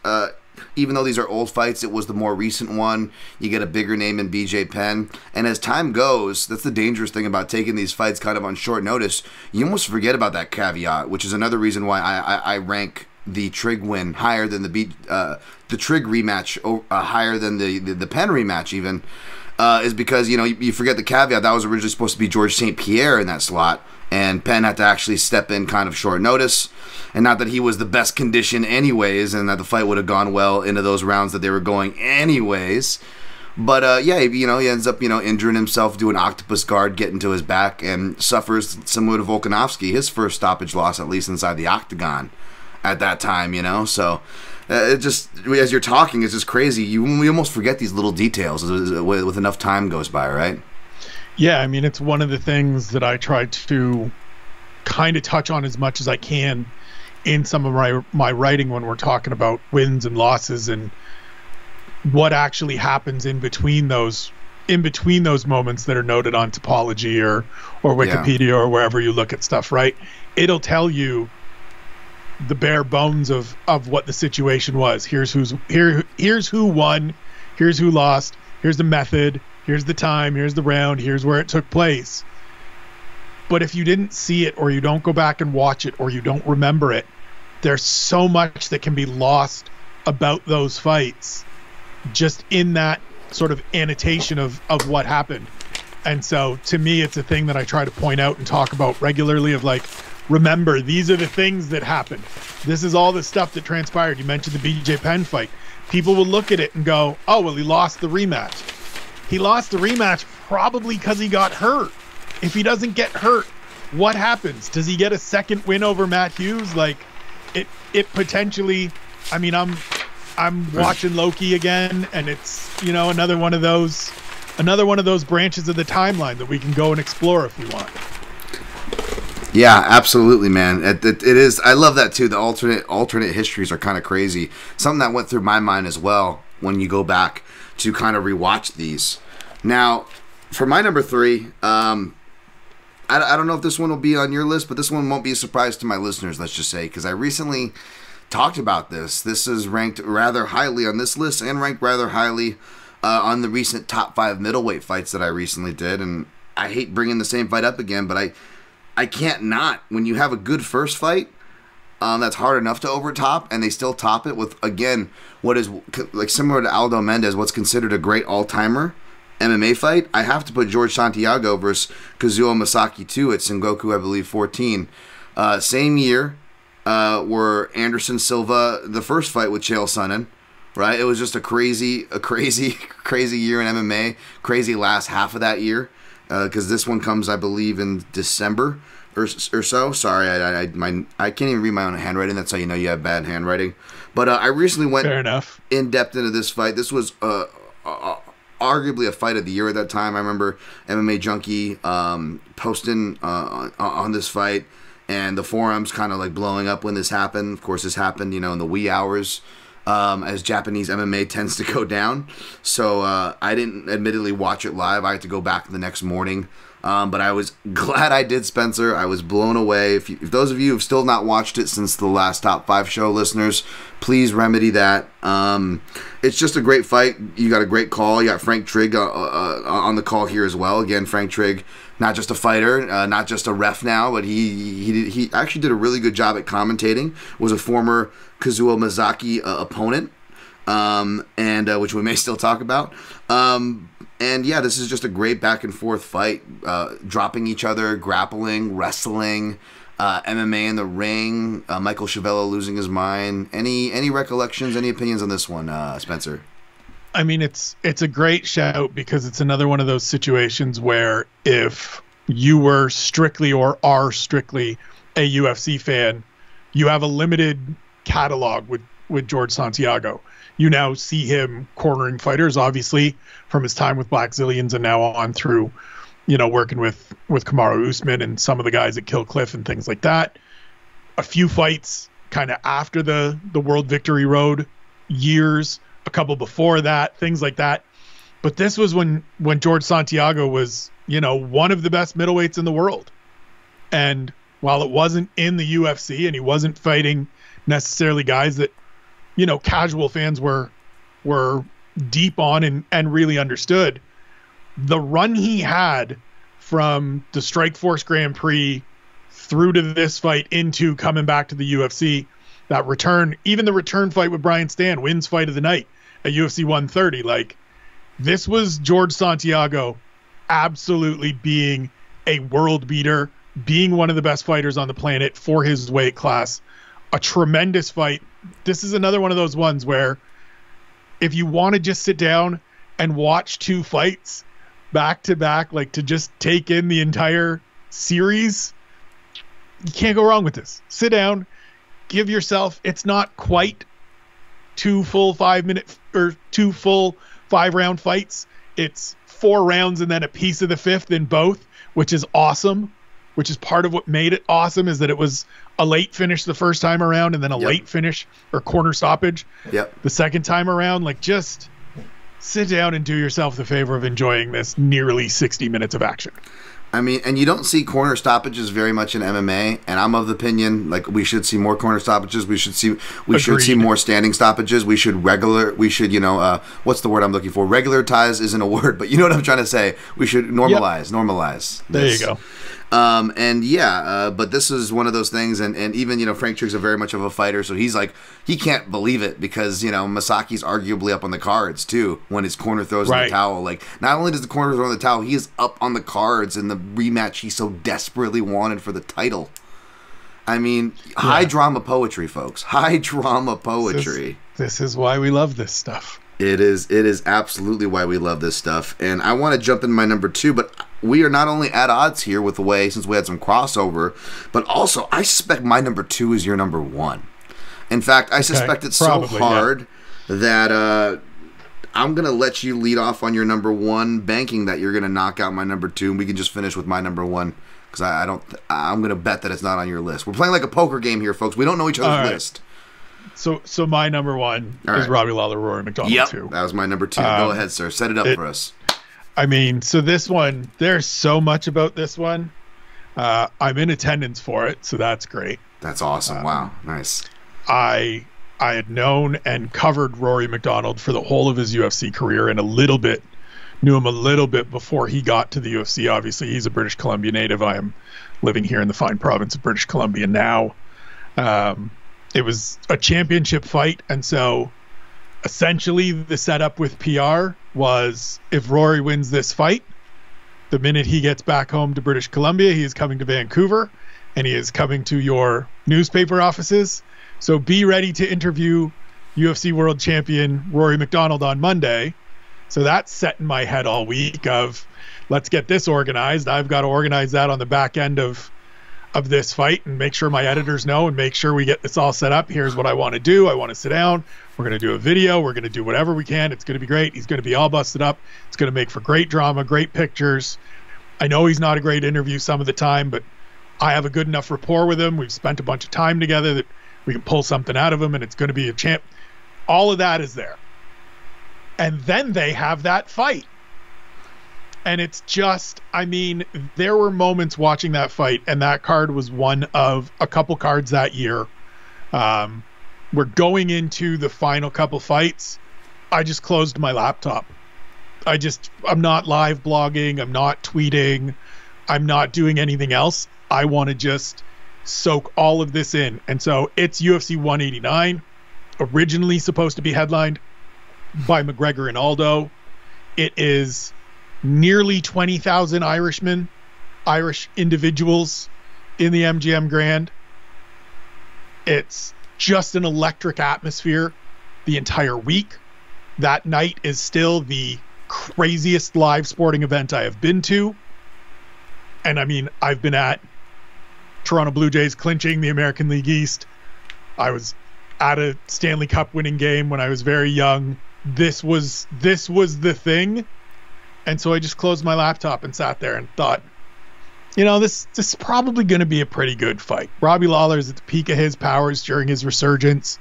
even though these are old fights, it was the more recent one. You get a bigger name in BJ Penn. And as time goes, that's the dangerous thing about taking these fights kind of on short notice. You almost forget about that caveat, which is another reason why I rank the Trigg win higher than the Trigg rematch higher than the Penn rematch even, is because you forget the caveat. That was originally supposed to be George St. Pierre in that slot, and Penn had to actually step in kind of short notice, and not that he was the best condition anyways, and that the fight would have gone well into those rounds that they were going anyways. But he ends up injuring himself, doing octopus guard, getting to his back, and suffers similar to Volkanovski, his first stoppage loss, at least inside the octagon at that time, so it just, as you're talking, it's just crazy. We almost forget these little details with enough time goes by, right? Yeah, I mean, it's one of the things that I try to kind of touch on as much as I can in some of my writing when we're talking about wins and losses and what actually happens in between those moments that are noted on Topology or Wikipedia or wherever you look at stuff, right? It'll tell you the bare bones of what the situation was. Here's who won, here's who lost, here's the method, here's the time, here's the round, here's where it took place. But if you didn't see it, or you don't go back and watch it, or you don't remember it, there's so much that can be lost about those fights just in that sort of annotation of what happened. And so to me, it's a thing that I try to point out and talk about regularly of like, remember, these are the things that happened. This is all the stuff that transpired. You mentioned the BJ Penn fight. People will look at it and go, oh, well, he lost the rematch. He lost the rematch probably because he got hurt. If he doesn't get hurt, what happens? Does he get a second win over Matt Hughes? Like, it potentially. I mean, I'm watching Loki again, and it's another one of those branches of the timeline that we can go and explore if we want. Yeah, absolutely, man. It is. I love that too. The alternate histories are kind of crazy. Something that went through my mind as well when you go back to kind of rewatch these. Now, for my number 3, I don't know if this one will be on your list, but this one won't be a surprise to my listeners, let's just say, because I recently talked about this. This is ranked rather highly on this list and ranked rather highly on the recent top 5 middleweight fights that I recently did. And I hate bringing the same fight up again, but I can't not. When you have a good first fight, that's hard enough to overtop, and they still top it with, again, what is like similar to Aldo Mendez, what's considered a great all-timer MMA fight. I have to put George Santiago versus Kazuo Masaki 2 at Sengoku, I believe, 14. Same year were Anderson Silva, the first fight with Chael Sonnen, right? It was just a crazy year in MMA, crazy last half of that year, because this one comes, I believe, in December or so. Sorry, I can't even read my own handwriting. That's how you know you have bad handwriting. But I recently went in depth into this fight. This was arguably a fight of the year at that time. I remember MMA Junkie posting on this fight, and the forums kind of like blowing up when this happened. Of course, this happened, in the wee hours, as Japanese MMA tends to go down. So I didn't admittedly watch it live. I had to go back the next morning. But I was glad I did, Spencer. I was blown away. If those of you have still not watched it since the last Top 5 show, listeners, please remedy that. It's just a great fight. You got a great call. You got Frank Trigg on the call here as well. Again, Frank Trigg, not just a fighter, not just a ref now, but he actually did a really good job at commentating. Was a former Kazuo Masaki opponent, and which we may still talk about. And yeah, this is just a great back and forth fight, dropping each other, grappling, wrestling, MMA in the ring. Michael Schiavello losing his mind. Any recollections? Any opinions on this one, Spencer? I mean, it's a great shout because it's another one of those situations where if you were strictly or are strictly a UFC fan, you have a limited catalog with George Santiago. You now see him cornering fighters, obviously, from his time with Black Zillions and now on through, working with Kamaru Usman and some of the guys at Kill Cliff and things like that. A few fights kind of after the World Victory Road years, a couple before that, things like that. But this was when George Santiago was, one of the best middleweights in the world. And while it wasn't in the UFC and he wasn't fighting necessarily guys that, casual fans were deep on and really understood, the run he had from the Strikeforce Grand Prix through to this fight into coming back to the UFC, that return, even the return fight with Brian Stann, wins fight of the night at UFC 130. Like, this was George Santiago absolutely being a world beater, being one of the best fighters on the planet for his weight class. A tremendous fight. This is another one of those ones where if you want to just sit down and watch 2 fights back to back, like to just take in the entire series, you can't go wrong with this. Sit down, give yourself, it's not quite 2 full 5-minute or 2 full 5-round fights. It's 4 rounds and then a piece of the 5th in both, which is awesome. Which is part of what made it awesome, is that it was a late finish the first time around and then a late finish or corner stoppage the second time around. Like, just sit down and do yourself the favor of enjoying this nearly 60 minutes of action. I mean, and you don't see corner stoppages very much in MMA, and I'm of the opinion, like, we should see more corner stoppages. We should see more standing stoppages. We should what's the word I'm looking for? Regularize isn't a word, but you know what I'm trying to say. We should normalize. There you go. But this is one of those things, and even, Frank Trigg's very much of a fighter, so he's like, he can't believe it because, Masaki's arguably up on the cards too when his corner throws in the towel. Like, not only does the corner throw in the towel, he is up on the cards in the rematch he so desperately wanted for the title. I mean, high drama poetry, folks. High drama poetry. This is why we love this stuff. It is absolutely why we love this stuff. And I want to jump in my number 2, but we are not only at odds here with the way, since we had some crossover, but also I suspect my number 2 is your number 1. In fact, I suspect it's Probably, so hard that I'm going to let you lead off on your number one, banking that you're going to knock out my number two, and we can just finish with my number one, because I'm going to bet that it's not on your list. We're playing like a poker game here, folks. We don't know each other's list. So my number one is Robbie Lawler, Rory McDonald, too. That was my number two. Go ahead, sir. Set it up for us. I mean, so this one, there's so much about this one. I'm in attendance for it, so that's great. That's awesome. Wow. Nice. I had known and covered Rory McDonald for the whole of his UFC career, and knew him a little bit before he got to the UFC. Obviously, he's a British Columbia native. I am living here in the fine province of British Columbia now. It was a championship fight, and so essentially the setup with PR was, if Rory wins this fight, the minute he gets back home to British Columbia, he is coming to Vancouver, and he is coming to your newspaper offices. So be ready to interview UFC World Champion Rory McDonald on Monday. So that's set in my head all week of, let's get this organized. I've got to organize that on the back end of this fight and make sure my editors know and make sure we get this all set up. Here's what I want to do. I want to sit down. We're going to do a video. We're going to do whatever we can. It's going to be great. He's going to be all busted up. It's going to make for great drama, great pictures. I know he's not a great interview some of the time, but I have a good enough rapport with him. We've spent a bunch of time together that we can pull something out of him, and it's going to be a champ. All of that is there. And then they have that fight. And it's just, I mean, there were moments watching that fight, and that card was one of a couple cards that year. We're going into the final couple fights. I just closed my laptop. I'm not live blogging. I'm not tweeting. I'm not doing anything else. I want to just soak all of this in. And so it's UFC 189, originally supposed to be headlined by McGregor and Aldo. It is nearly 20,000 Irish individuals in the MGM Grand. It's just an electric atmosphere the entire week. That night is still the craziest live sporting event I have been to. And I mean, I've been at Toronto Blue Jays clinching the American League East. I was at a Stanley Cup winning game when I was very young. This was the thing. And so I just closed my laptop and sat there and thought, this is probably going to be a pretty good fight. Robbie Lawler is at the peak of his powers during his resurgence.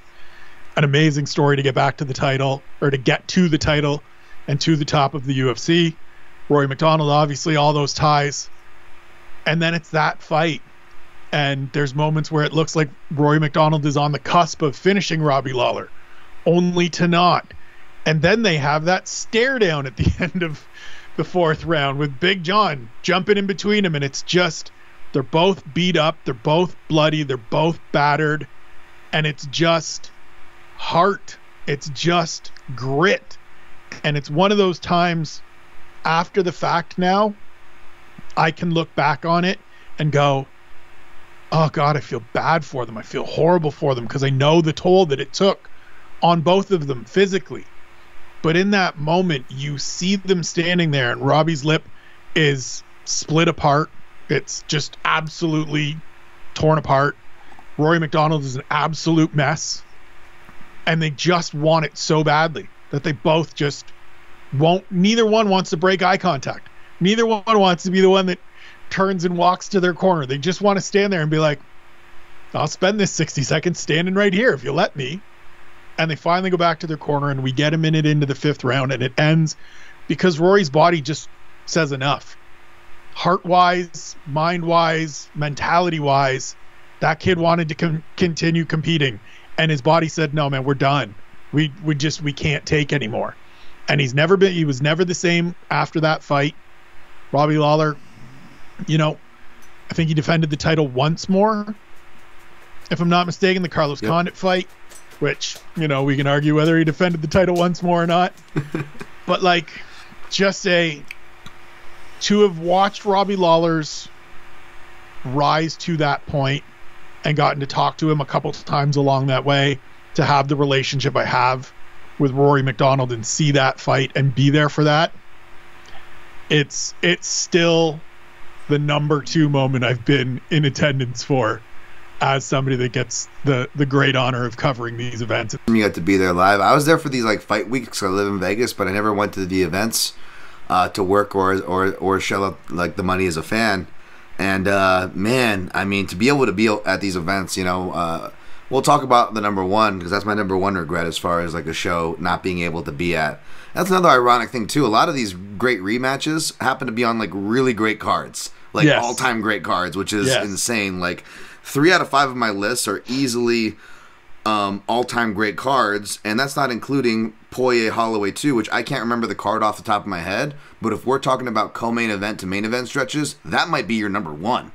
An amazing story to get back to the title, or to get to the title and to the top of the UFC. Rory McDonald, obviously, all those ties. And then it's that fight. And there's moments where it looks like Rory McDonald is on the cusp of finishing Robbie Lawler, only to not. And then they have that stare down at the end of the fourth round with Big John jumping in between them. And it's just, they're both beat up. They're both bloody. They're both battered. And it's just heart. It's just grit. And it's one of those times after the fact now, I can look back on it and go, oh God, I feel bad for them. I feel horrible for them because I know the toll that it took on both of them physically. But in that moment, you see them standing there and Robbie's lip is split apart. It's just absolutely torn apart. Rory McDonald is an absolute mess. And they just want it so badly that they both just won't. Neither one wants to break eye contact. Neither one wants to be the one that turns and walks to their corner. They just want to stand there and be like, I'll spend this 60 seconds standing right here if you let me. And they finally go back to their corner, and we get a minute into the fifth round, and it ends because Rory's body just says enough. Heart-wise, mind-wise, mentality-wise, that kid wanted to continue competing, and his body said, no, man, we're done. We can't take anymore. And he was never the same after that fight. Robbie Lawler, I think he defended the title once more, if I'm not mistaken, the Carlos Condit fight, which, we can argue whether he defended the title once more or not. But to have watched Robbie Lawler's rise to that point and gotten to talk to him a couple times along that way, to have the relationship I have with Rory McDonald and see that fight and be there for that, it's still the number 2 moment I've been in attendance for as somebody that gets the great honor of covering these events. You got to be there live. I was there for these like fight weeks. I live in Vegas, but I never went to the events to work or shell out like the money as a fan. And man, I mean, to be able to be at these events, we'll talk about the number one, because that's my number one regret as far as like a show not being able to be at. That's another ironic thing too. A lot of these great rematches happen to be on like really great cards, like all-time great cards, which is insane. Like 3 out of 5 of my lists are easily all-time great cards, and that's not including Poirier Holloway 2, which I can't remember the card off the top of my head, but if we're talking about co-main event to main event stretches, that might be your number one.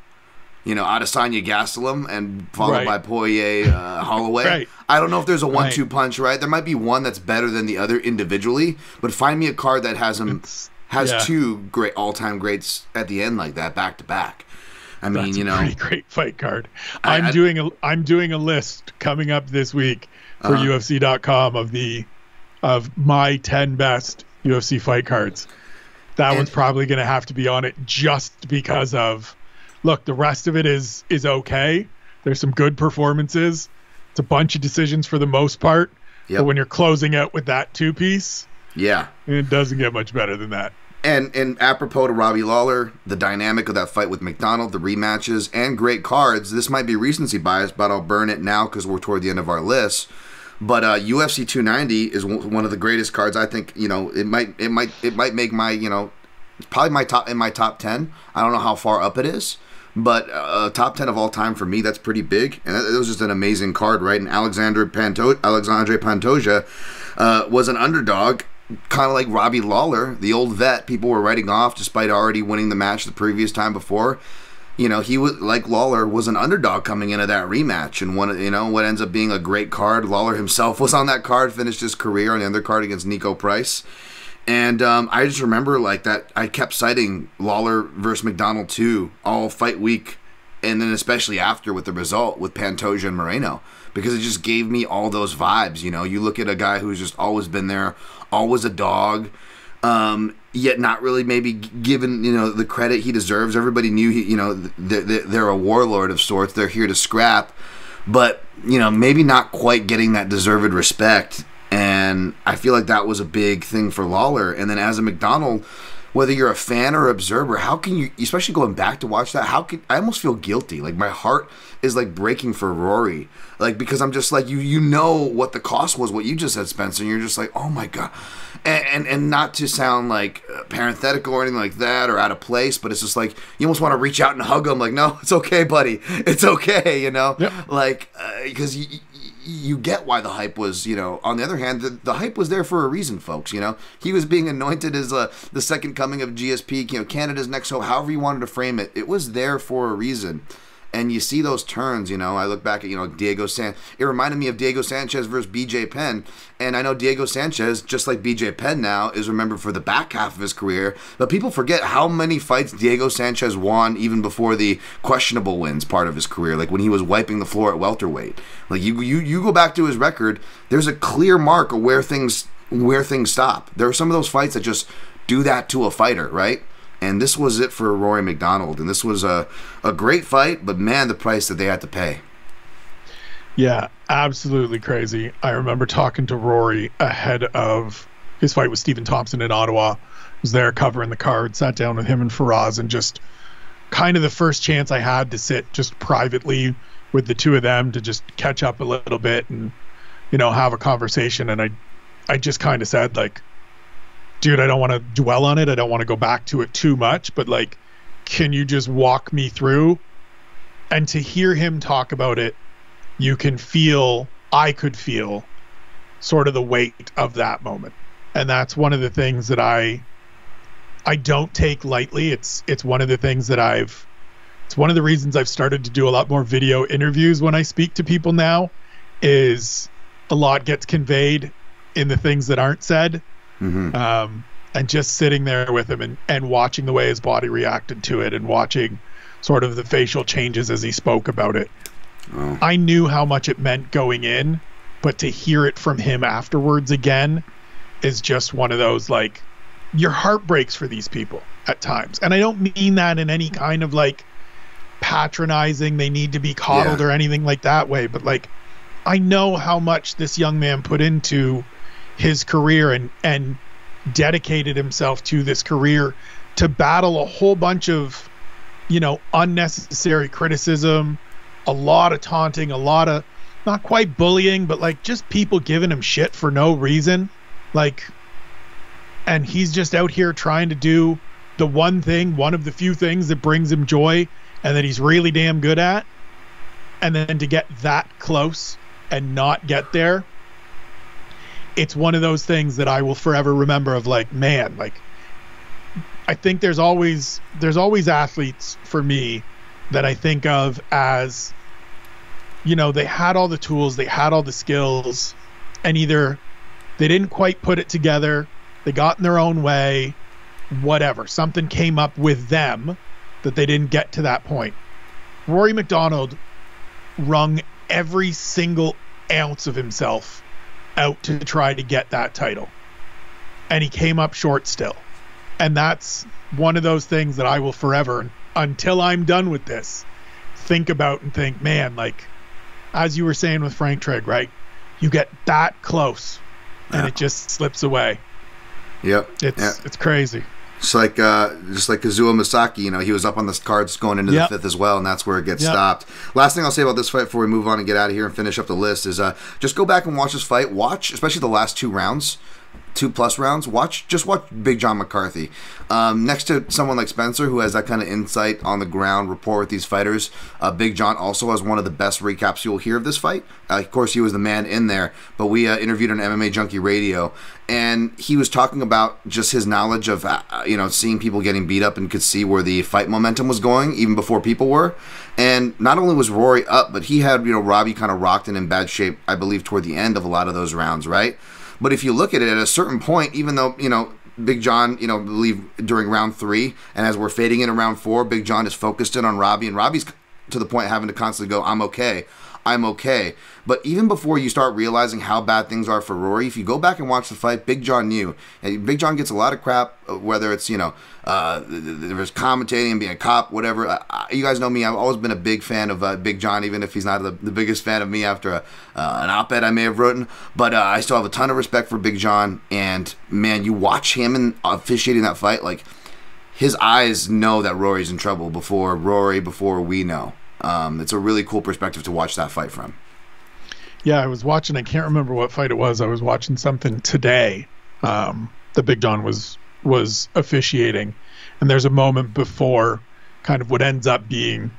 Adesanya Gastelum and followed by Poirier Holloway. Right. I don't know if there's a 1-2 punch, right? There might be one that's better than the other individually, but find me a card that has two great all-time greats at the end like that, back to back. I mean, that's a pretty great fight card. I'm doing a list coming up this week for UFC.com of my 10 best UFC fight cards. That one's probably going to have to be on it just because of, look, the rest of it is okay. There's some good performances. It's a bunch of decisions for the most part. Yep. But when you're closing out with that 2-piece, it doesn't get much better than that. And apropos to Robbie Lawler, the dynamic of that fight with McDonald, the rematches, and great cards, this might be recency bias, but I'll burn it now because we're toward the end of our list. But UFC 290 is one of the greatest cards. I think it might make my probably my top 10. I don't know how far up it is, but top 10 of all time for me. That's pretty big, and it was just an amazing card, right? And Alexandre Pantoja was an underdog, kind of like Robbie Lawler, the old vet. People were writing off despite already winning the match the previous time before. He was like Lawler was an underdog coming into that rematch, and what ends up being a great card. Lawler himself was on that card, finished his career on the undercard against Nico Price. And I just remember like that. I kept citing Lawler versus McDonald 2 all fight week, and then especially after with the result with Pantoja and Moreno, because it just gave me all those vibes. You look at a guy who's just always been there, always a dog, yet not really maybe given the credit he deserves. Everybody knew they're a warlord of sorts. They're here to scrap, but maybe not quite getting that deserved respect. And I feel like that was a big thing for Lawler. And then as a McDonald, whether you're a fan or observer, how can you, especially going back to watch that, I almost feel guilty. Like my heart is like breaking for Rory. Like, because I'm just like, you know what the cost was, what you just said, Spencer, and you're just like, oh my God. And not to sound like parenthetical or anything like that or out of place, but it's just like, you almost want to reach out and hug him. Like, no, it's okay, buddy. It's okay, Yep. Like, because you get why the hype was, on the other hand, the hype was there for a reason, folks. He was being anointed as the second coming of GSP, Canada's next hope, however you wanted to frame it. It was there for a reason. And you see those turns, I look back at, it reminded me of Diego Sanchez versus BJ Penn. And I know Diego Sanchez, just like BJ Penn now, is remembered for the back half of his career. But people forget how many fights Diego Sanchez won even before the questionable wins part of his career. Like when he was wiping the floor at welterweight. Like you go back to his record, there's a clear mark of where things stop. There are some of those fights that just do that to a fighter, right? And this was it for Rory McDonald. And this was a great fight, but man, the price that they had to pay. Yeah, absolutely crazy. I remember talking to Rory ahead of his fight with Stephen Thompson in Ottawa. I was there covering the card, sat down with him and Faraz, and just kind of the first chance I had to sit just privately with the two of them to just catch up a little bit and, have a conversation. And I just kind of said, like, dude, I don't want to dwell on it. I don't want to go back to it too much, but like, can you just walk me through? And to hear him talk about it, I could feel sort of the weight of that moment. And that's one of the things that I don't take lightly. It's one of the things that it's one of the reasons I've started to do a lot more video interviews when I speak to people now, is a lot gets conveyed in the things that aren't said. Mm-hmm. And just sitting there with him and watching the way his body reacted to it and watching sort of the facial changes as he spoke about it. Oh. I knew how much it meant going in, but to hear it from him afterwards again is just one of those, like, your heart breaks for these people at times. And I don't mean that in any kind of like patronizing, they need to be coddled or anything like that way. But like, I know how much this young man put into his career and dedicated himself to this career to battle a whole bunch of, unnecessary criticism, a lot of taunting, a lot of not quite bullying, but like just people giving him shit for no reason. Like, and he's just out here trying to do the one of the few things that brings him joy and that he's really damn good at. And then to get that close and not get there, it's one of those things that I will forever remember of like, man, like, I think there's always athletes for me that I think of as, they had all the tools, they had all the skills, and either they didn't quite put it together, they got in their own way, whatever, something came up with them that they didn't get to that point. Rory McDonald wrung every single ounce of himself out to try to get that title, and he came up short still. And that's one of those things that I will forever, until I'm done with this, think about and think, man, like, as you were saying with Frank Trigg, right? You get that close and it just slips away. Yep. It's crazy. It's like just like Kazuo Misaki, he was up on the cards going into the fifth as well, and that's where it gets stopped. Last thing I'll say about this fight before we move on and get out of here and finish up the list is just go back and watch this fight. Watch, especially the last 2 rounds. 2+ rounds. Watch Big John McCarthy next to someone like Spencer, who has that kind of insight on the ground rapport with these fighters. Big John also has one of the best recaps you'll hear of this fight. Of course, he was the man in there, but we interviewed on MMA Junkie Radio, and he was talking about just his knowledge of seeing people getting beat up and could see where the fight momentum was going even before people were. And not only was Rory up, but he had Robbie kind of rocked and in bad shape, I believe, toward the end of a lot of those rounds, right? But if you look at it at a certain point, even though, Big John, believe during round 3, and as we're fading into round 4, Big John is focused in on Robbie, and Robbie's to the point of having to constantly go, I'm okay. But even before you start realizing how bad things are for Rory, if you go back and watch the fight, Big John knew. And Big John gets a lot of crap, whether it's, there's commentating and being a cop, whatever. You guys know me. I've always been a big fan of Big John, even if he's not the biggest fan of me after an op-ed I may have written. But I still have a ton of respect for Big John. And, man, you watch him and officiating that fight, like, his eyes know that Rory's in trouble before we know. It's a really cool perspective to watch that fight from. Yeah, I was watching, I can't remember what fight it was. I was watching something today that Big John was officiating, and there's a moment before kind of what ends up being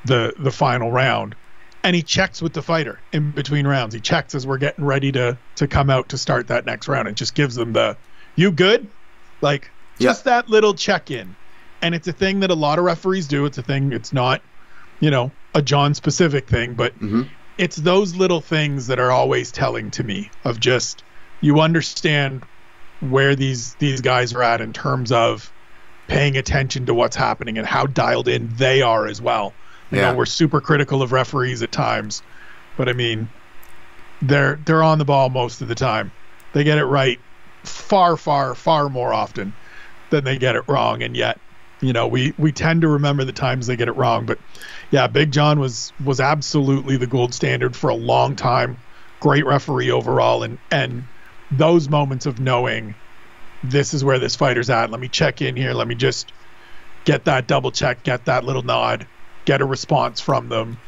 the final round, and he checks with the fighter in between rounds. He checks as we're getting ready to come out to start that next round, and just gives them the, you good? Like, just that little check-in. And it's a thing that a lot of referees do. It's a thing, it's not a John specific thing, but it's those little things that are always telling to me of just, you understand where these guys are at in terms of paying attention to what's happening and how dialed in they are as well. You know, we're super critical of referees at times, but I mean, they're on the ball most of the time. They get it right far, far, far more often than they get it wrong, and yet we tend to remember the times they get it wrong. But yeah, Big John was absolutely the gold standard for a long time. Great referee overall, and those moments of knowing this is where this fighter's at. Let me check in here. Let me just get that double check, get that little nod, get a response from them.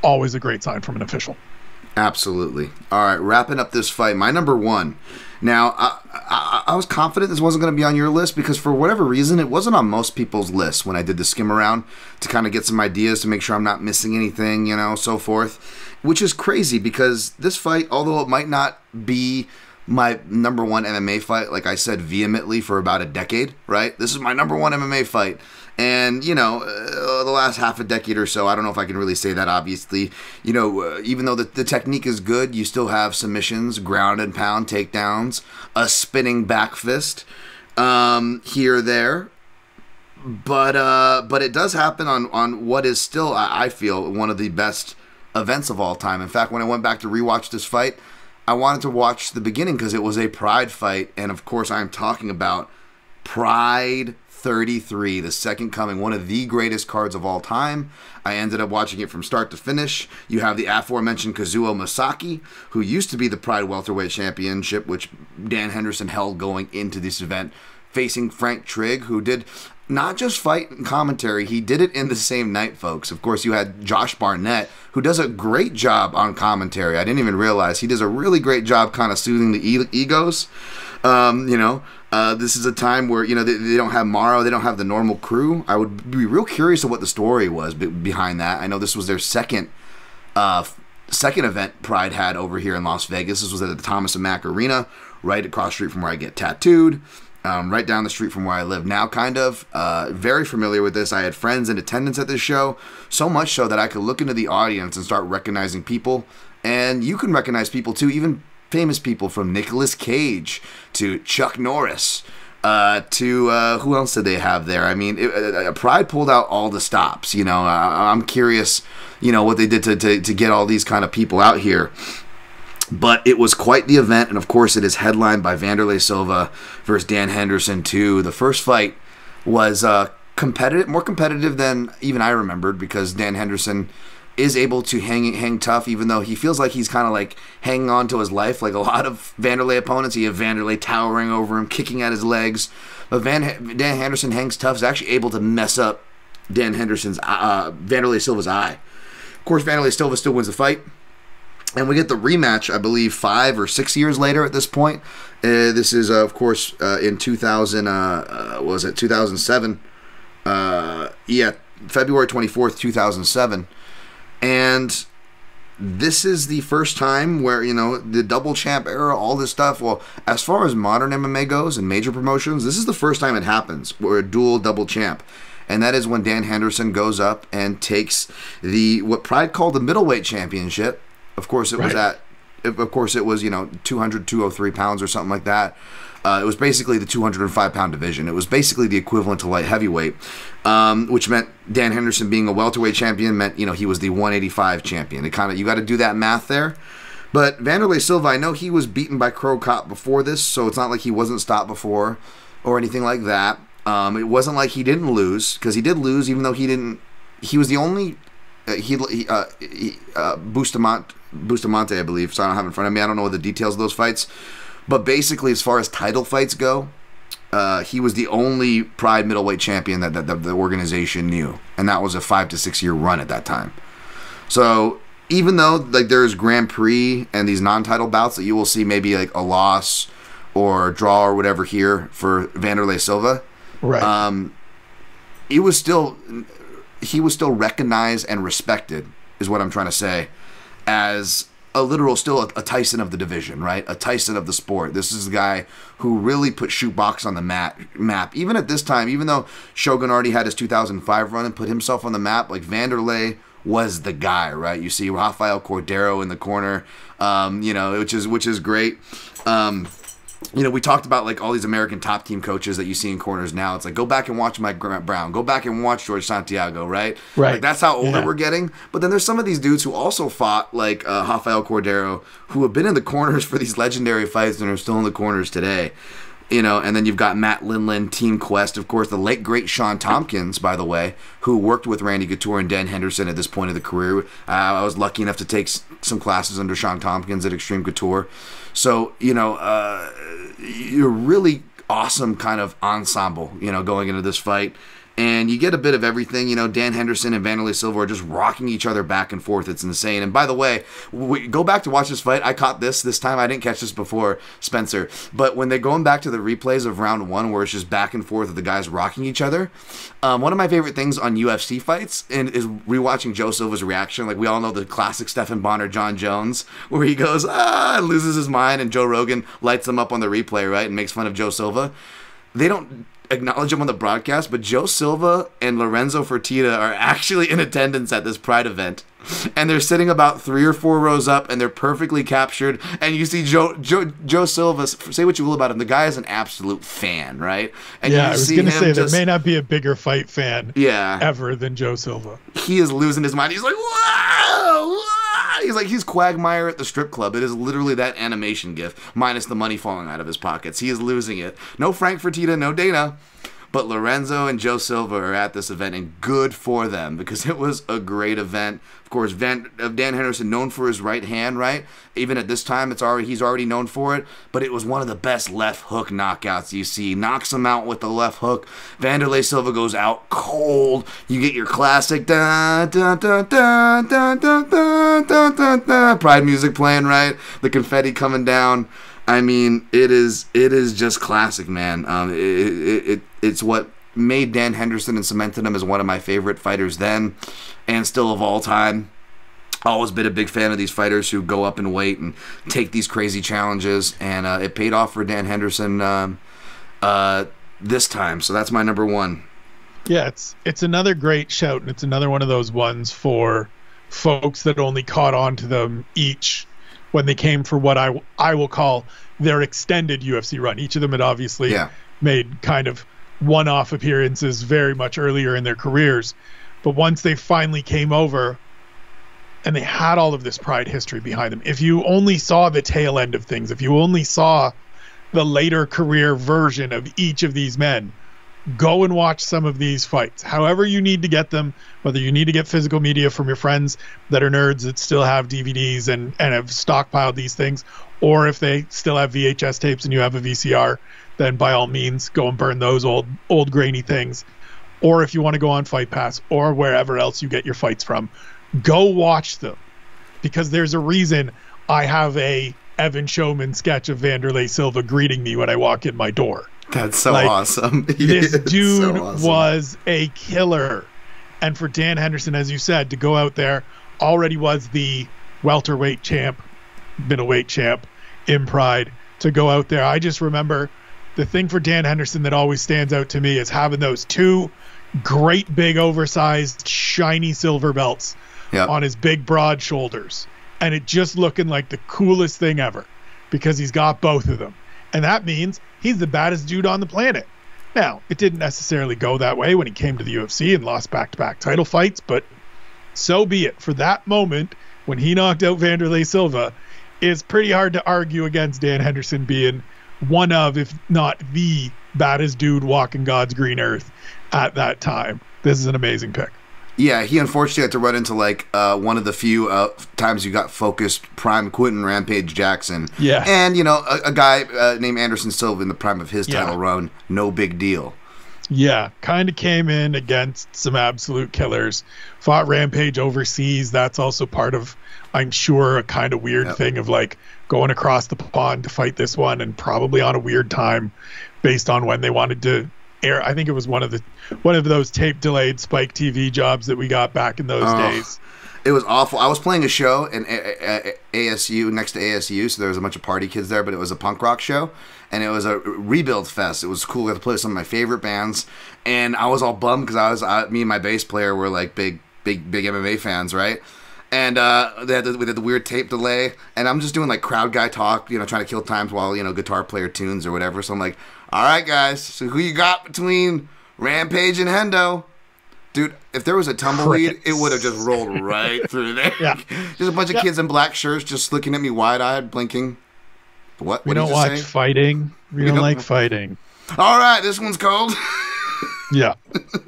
Always a great sign from an official. Absolutely. All right, wrapping up this fight, my number 1. Now, I was confident this wasn't going to be on your list because for whatever reason, it wasn't on most people's lists when I did the skim around to kind of get some ideas to make sure I'm not missing anything, so forth, which is crazy because this fight, although it might not be my number 1 MMA fight, like I said vehemently for about a decade, right? This is my number 1 MMA fight. And, the last half a decade or so, I don't know if I can really say that, obviously. Even though the technique is good, you still have submissions, ground and pound takedowns, a spinning back fist here, there. But it does happen on what is still, I feel, one of the best events of all time. In fact, when I went back to rewatch this fight, I wanted to watch the beginning because it was a Pride fight. And, of course, I'm talking about Pride 33, the second coming, one of the greatest cards of all time. I ended up watching it from start to finish. You have the aforementioned Kazuo Masaki, who used to be the Pride Welterweight Championship, which Dan Henderson held going into this event, facing Frank Trigg, who did not just fight and commentary, he did it in the same night, folks. Of course, you had Josh Barnett, who does a great job on commentary. I didn't even realize he does a really great job kind of soothing the egos. This is a time where, they don't have Morrow, they don't have the normal crew. I would be real curious of what the story was behind that. I know this was their second event Pride had over here in Las Vegas. This was at the Thomas and Mack Arena, right across the street from where I get tattooed. Right down the street from where I live now, kind of. Very familiar with this. I had friends in attendance at this show, so much so that I could look into the audience and start recognizing people. And you can recognize people too, even famous people, from Nicolas Cage to Chuck Norris to who else did they have there? I mean, Pride pulled out all the stops. I'm curious, what they did to get all these kind of people out here. But it was quite the event, and of course it is headlined by Vanderlei Silva versus Dan Henderson too. The first fight was more competitive than even I remembered, because Dan Henderson is able to hang tough, even though he feels like he's kind of like hanging on to his life, like a lot of Vanderlei opponents. You have Vanderlei towering over him, kicking at his legs. But Dan Henderson hangs tough, is actually able to mess up Vanderlei Silva's eye. Of course, Vanderlei Silva still wins the fight. And we get the rematch, I believe, 5 or 6 years later at this point. This is, of course, in 2007? February 24th, 2007. And this is the first time where, the double champ era, all this stuff. Well, as far as modern MMA goes and major promotions, this is the first time it happens, where a dual double champ. And that is when Dan Henderson goes up and takes what Pride called the middleweight championship. Of course, it was 200, 203 pounds or something like that. It was basically the 205-pound division. It was basically the equivalent to light heavyweight, which meant Dan Henderson being a welterweight champion meant, he was the 185 champion. You got to do that math there. But Vanderlei Silva, I know he was beaten by Crow Cop before this, so it's not like he wasn't stopped before or anything like that. It wasn't like he didn't lose, because he did lose, even though he didn't. He was the only. Bustamante, I believe, so I don't have it in front of me. I don't know the details of those fights. But basically, as far as title fights go, he was the only Pride middleweight champion that the organization knew. And that was a 5 to 6 year run at that time. So even though there's Grand Prix and these non-title bouts that you will see maybe like a loss or draw or whatever here for Vanderlei Silva, right? He was still recognized and respected, is what I'm trying to say, as still a Tyson of the division, right? A Tyson of the sport. This is the guy who really put shootbox on the map. Even at this time, even though Shogun already had his 2005 run and put himself on the map, like Vanderlei was the guy, right? You see Rafael Cordero in the corner, which is great. We talked about like all these American top team coaches that you see in corners now. It's like, go back and watch Mike Brown. Go back and watch George Santiago, right? Right. Like, that's how older we're getting. But then there's some of these dudes who also fought, like Rafael Cordero, who have been in the corners for these legendary fights and are still in the corners today. And then you've got Matt Lindland, Team Quest, of course, the late, great Sean Tompkins, by the way, who worked with Randy Couture and Dan Henderson at this point of the career. I was lucky enough to take some classes under Sean Tompkins at Extreme Couture. So, you're really awesome kind of ensemble, going into this fight. And you get a bit of everything. Dan Henderson and Vanderlei Silva are just rocking each other back and forth. It's insane. And by the way, go back to watch this fight. I caught this time. I didn't catch this before, Spencer. But when they're going back to the replays of round 1, where it's just back and forth of the guys rocking each other, one of my favorite things on UFC fights is rewatching Joe Silva's reaction. Like, we all know the classic Stephan Bonner, John Jones, where he goes, loses his mind, and Joe Rogan lights him up on the replay, right, and makes fun of Joe Silva. They don't acknowledge him on the broadcast, but Joe Silva and Lorenzo Fertitta are actually in attendance at this Pride event, and they're sitting about 3 or 4 rows up, and they're perfectly captured. And you see Joe Silva. Say what you will about him, the guy is an absolute fan, right? And I was going to say there may not be a bigger fight fan, ever than Joe Silva. He is losing his mind. He's like, whoa! He's Quagmire at the strip club. It is literally that animation gif, minus the money falling out of his pockets. He is losing it. No Frank Fertitta, no Dana. But Lorenzo and Joe Silva are at this event, and good for them because it was a great event. Of course, Dan Henderson, known for his right hand, right? Even at this time, he's already known for it. But it was one of the best left hook knockouts you see. Knocks him out with the left hook. Vanderlei Silva goes out cold. You get your classic da da da da da da da da da da Pride music playing, right? The confetti coming down. I mean, it is just classic, man. It's what made Dan Henderson and cemented him as one of my favorite fighters then and still of all time. Always been a big fan of these fighters who go up in weight and take these crazy challenges, and it paid off for Dan Henderson this time. So that's my number one. Yeah, it's another great shout, and it's another one of those ones for folks that only caught on to them each when they came for what I will call their extended UFC run. Each of them had obviously made kind of one-off appearances very much earlier in their careers. But once they finally came over and they had all of this Pride history behind them, if you only saw the tail end of things, if you only saw the later career version of each of these men, go and watch some of these fights. However you need to get them, whether you need to get physical media from your friends that are nerds that still have DVDs and have stockpiled these things, or if they still have VHS tapes and you have a VCR, then by all means go and burn those old grainy things. Or if you want to go on Fight Pass or wherever else you get your fights from, go watch them, because there's a reason I have a Evan Showman sketch of Vanderlei Silva greeting me when I walk in my door. That's so awesome. This dude was a killer. And for Dan Henderson, as you said, to go out there, already was the welterweight champ, middleweight champ in Pride, to go out there. I just remember the thing for Dan Henderson that always stands out to me is having those two great big oversized shiny silver belts on his big broad shoulders, and it just looking like the coolest thing ever because he's got both of them. And that means he's the baddest dude on the planet. Now, it didn't necessarily go that way when he came to the UFC and lost back-to-back title fights, but so be it. For that moment, when he knocked out Vanderlei Silva, it's pretty hard to argue against Dan Henderson being one of, if not the baddest dude walking God's green earth at that time. This is an amazing pick. Yeah, he unfortunately had to run into one of the few times you got focused prime Quentin Rampage Jackson. Yeah. And, a guy named Anderson Silva in the prime of his title run. No big deal. Yeah, kind of came in against some absolute killers. Fought Rampage overseas. That's also part of, I'm sure, a kind of weird thing of going across the pond to fight this one, and probably on a weird time based on when they wanted to air. I think it was one of those tape delayed Spike TV jobs that we got back in those days. It was awful. I was playing a show in ASU, next to ASU, so there was a bunch of party kids there, but it was a punk rock show, and it was a rebuild fest. It was cool. I got to play with some of my favorite bands, and I was all bummed because me and my bass player were big MMA fans, right? And we had the weird tape delay, and I'm just doing crowd guy talk, trying to kill times while guitar player tunes or whatever. So I'm like, all right, guys, so who you got between Rampage and Hendo? Dude, if there was a tumbleweed, it would have just rolled right through there. Yeah. Just a bunch of kids in black shirts just looking at me wide-eyed, blinking. What? We don't watch fighting. We don't like fighting. All right, this one's cold. Yeah.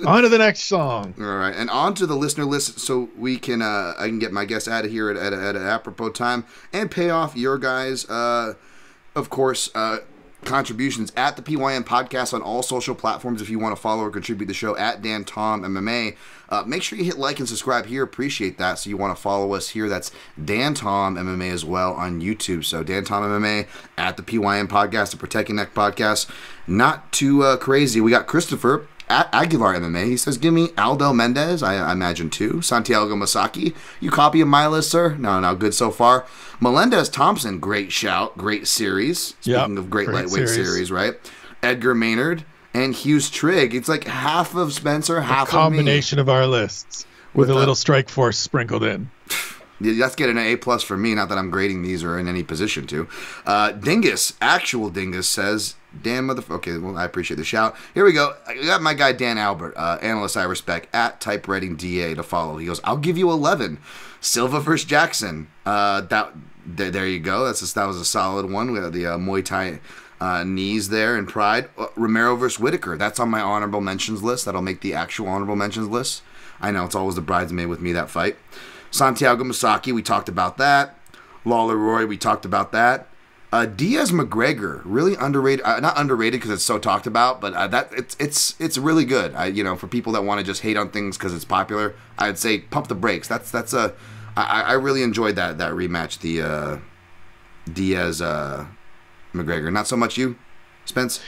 On to the next song. All right, and on to the listener list so we can I can get my guests out of here at an apropos time and pay off your guys' of course, contributions at the PYN Podcast on all social platforms. If you want to follow or contribute to the show at Dan Tom MMA, make sure you hit like and subscribe here. Appreciate that. So you want to follow us here. That's Dan Tom MMA as well on YouTube. So Dan Tom MMA at the PYN Podcast, the Protecting Neck Podcast. Not too crazy. We got Christopher at Aguilar MMA. He says, give me Aldo Mendez, I imagine two. Santiago Masaki. You copy of my list, sir? No, good so far. Melendez Thompson, great shout. Great series. Speaking of great lightweight series, right? Edgar Maynard and Hughes Trigg. It's like half of Spencer, half of me. A combination of our lists with a little Strike Force sprinkled in. Let's get an A+ for me. Not that I'm grading these or in any position to. Dingus, actual Dingus, says, damn motherfucker. Okay, well, I appreciate the shout. Here we go. I got my guy Dan Albert, analyst I respect, at Typewriting DA to follow. He goes, I'll give you 11. Silva versus Jackson. There you go. That was a solid one. We have the Muay Thai knees there in pride. Romero versus Whitaker. That's on my honorable mentions list. That'll make the actual honorable mentions list. I know it's always the bridesmaid with me, that fight. Santiago Masaki, we talked about that. Lawler Roy, we talked about that. Diaz McGregor, really underrated. Not underrated because it's so talked about, but it's really good. For people that want to just hate on things because it's popular, I'd say pump the brakes. I really enjoyed that rematch. The Diaz McGregor. Not so much you, Spence?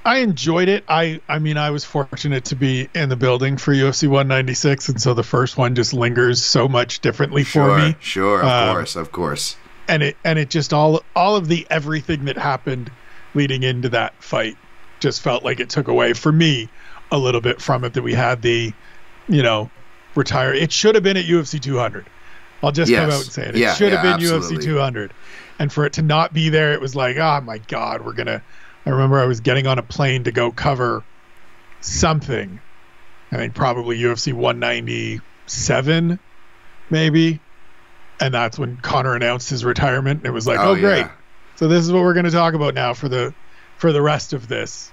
I enjoyed it. I mean, I was fortunate to be in the building for UFC 196, and so the first one just lingers so much differently for me. Sure, of course. And it just all of the everything that happened leading into that fight just felt like it took away for me a little bit from it, that we had the, retire. It should have been at UFC 200. I'll just come out and say it. It should have been absolutely. UFC 200. And for it to not be there, it was like, oh my God, I remember I was getting on a plane to go cover something. I think probably UFC 197, maybe. And that's when Conor announced his retirement. And it was like, oh great. Yeah. So this is what we're going to talk about now for the rest of this.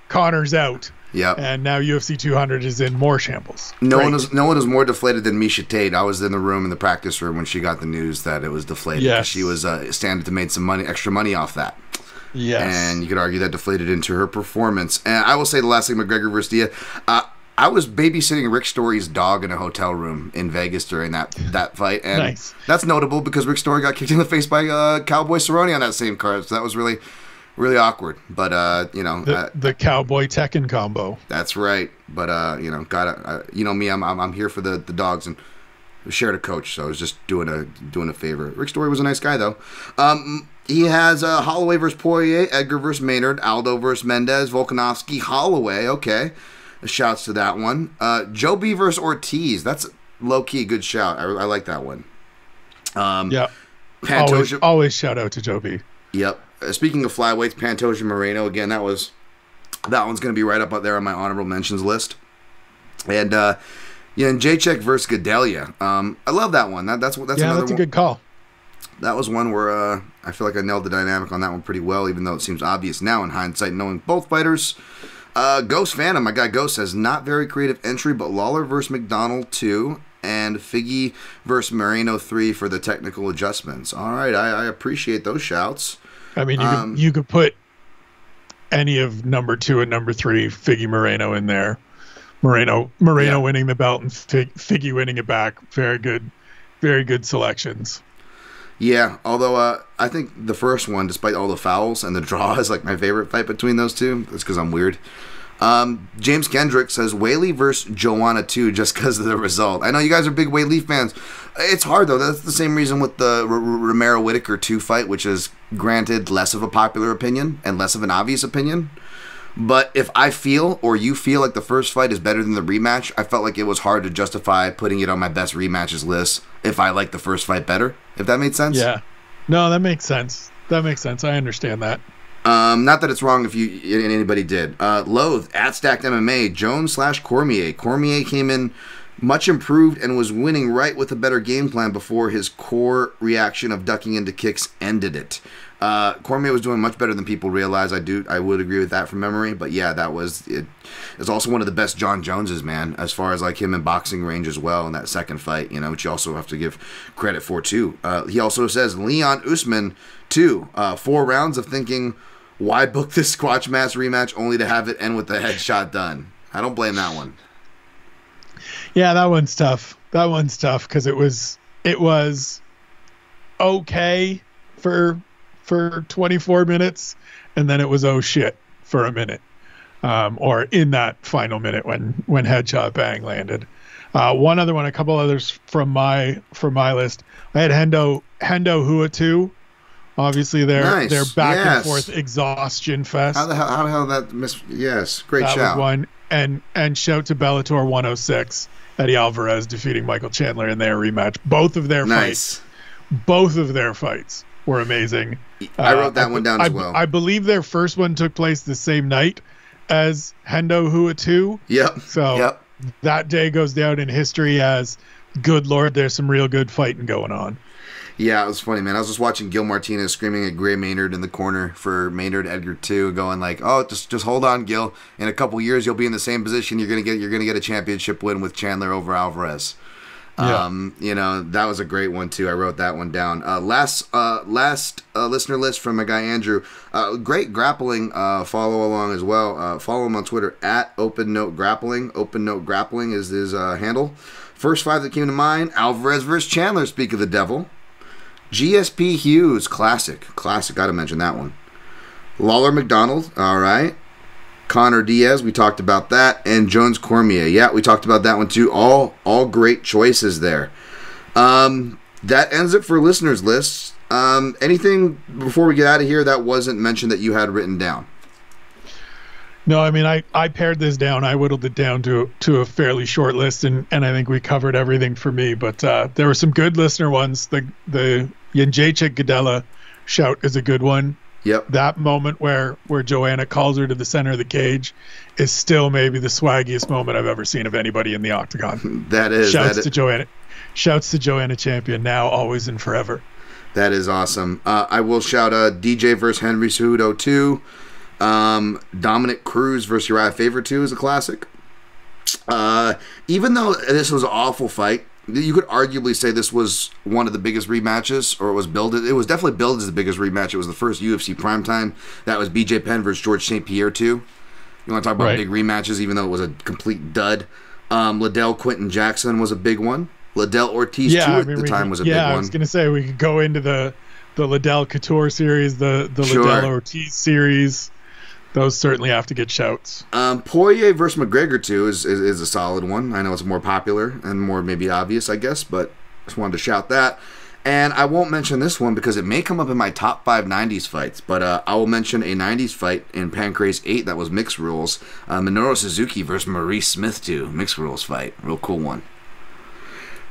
Conor's out. Yeah. And now UFC 200 is in more shambles. No one was more deflated than Miesha Tate. I was in the practice room when she got the news that it was deflated. Yes. She was standing to make some extra money off that. Yes. And you could argue that deflated into her performance. And I will say the last thing, McGregor versus Diaz. I was babysitting Rick Story's dog in a hotel room in Vegas during that fight. And nice. That's notable because Rick Story got kicked in the face by Cowboy Cerrone on that same card. So that was really, really awkward. But, the Cowboy Tekken combo. That's right. But, me, I'm here for the dogs and shared a coach. So I was just doing a favor. Rick Story was a nice guy, though. He has Holloway versus Poirier, Edgar versus Maynard, Aldo versus Mendez, Volkanovski, Holloway. Okay. Shouts to that one. Joe B versus Ortiz. That's low-key good shout. I like that one. Yeah. Pantoja. Always shout out to Joe B. Yep. Speaking of flyweights, Pantoja Moreno. Again, that one's going to be right up there on my honorable mentions list. And and Jacek versus Gadelia. I love that one. That's another that's a good call. That was one where I feel like I nailed the dynamic on that one pretty well, even though it seems obvious now in hindsight, knowing both fighters. Ghost Phantom, my guy Ghost says, not very creative entry, but Lawler versus McDonald 2 and Figgy versus Moreno 3 for the technical adjustments. All right, I appreciate those shouts. I mean, you could put any of number 2 and number 3, Figgy Moreno, in there. Moreno winning the belt and Figgy winning it back. Very good selections. Yeah, although I think the first one, despite all the fouls and the draw, is like my favorite fight between those two. That's because I'm weird. James Kendrick says Whaley versus Joanna 2 just because of the result. I know you guys are big Whaley fans. It's hard, though. That's the same reason with the Romero-Whitaker 2 fight, which is, granted, less of a popular opinion and less of an obvious opinion. But if I feel, or you feel, like the first fight is better than the rematch, I felt like it was hard to justify putting it on my best rematches list if I like the first fight better, if that made sense. Yeah. No, that makes sense. I understand that. Not that it's wrong if anybody did. Loathe, at Stacked MMA, Jones/Cormier. Cormier came in much improved and was winning right with a better game plan before his core reaction of ducking into kicks ended it. Cormier was doing much better than people realize. I would agree with that from memory, but yeah, that was it. It's also one of the best John Joneses, man, as far as like him in boxing range as well in that second fight, which you also have to give credit for too. He also says Leon Usman 2, 4 rounds of thinking, why book this Squatch Mass rematch only to have it end with the headshot done? I don't blame that one. Yeah, that one's tough. Because it was okay for 24 minutes, and then it was oh shit for a minute, or in that final minute when headshot bang landed. One other one, a couple others from my list. I had Hendo Hua 2. Obviously, their back and forth exhaustion fest. How the hell that missed? Yes, great shout. That was one, and shout to Bellator 106, Eddie Alvarez defeating Michael Chandler in their rematch. Both of their fights were amazing. I wrote that one down as well. I believe their first one took place the same night as Hendo Hua 2. Yep. So that day goes down in history as, good Lord, there's some real good fighting going on. Yeah, it was funny, man. I was just watching Gil Martinez screaming at Gray Maynard in the corner for Maynard Edgar 2, going like, "Oh, just hold on, Gil. In a couple years, you'll be in the same position. You're gonna get a championship win with Chandler over Alvarez." Yeah. That was a great one too. I wrote that one down. Last listener list from my guy Andrew. Great grappling follow along as well. Follow him on Twitter at Open Note Grappling. Open Note Grappling is his handle. First five that came to mind: Alvarez versus Chandler. Speak of the devil. GSP Hughes, classic. Gotta mention that one. Lawler McDonald, all right. Connor Diaz, we talked about that, and Jones Cormier, yeah, we talked about that one too. All great choices there. That ends it for listeners' lists. Anything before we get out of here that wasn't mentioned that you had written down? No, I mean, I pared this down. I whittled it down to a fairly short list, and I think we covered everything for me. But there were some good listener ones. The Jędrzejczyk Gadela shout is a good one. Yep. That moment where Joanna calls her to the center of the cage is still maybe the swaggiest moment I've ever seen of anybody in the octagon. That is. Shouts to Joanna. Shouts to Joanna Champion, now, always, and forever. That is awesome. I will shout DJ versus Henry Cejudo 2. Dominic Cruz versus Uriah Faber 2 is a classic. Even though this was an awful fight, you could arguably say this was one of the biggest rematches, or it was billed. It was definitely billed as the biggest rematch. It was the first UFC primetime. That was BJ Penn versus George St. Pierre 2. You want to talk about big rematches, even though it was a complete dud. Liddell Quinton Jackson was a big one. Liddell Ortiz 2 at the time was a big one. Yeah, I was going to say we could go into the Liddell Couture series, the Liddell Ortiz series. Those certainly have to get shouts. Poirier versus McGregor 2 is a solid one. I know it's more popular and more maybe obvious, I guess, but just wanted to shout that. And I won't mention this one because it may come up in my top 5 90s fights, but I will mention a 90s fight in Pancrase 8 that was mixed rules. Minoru Suzuki versus Maurice Smith 2, mixed rules fight. Real cool one.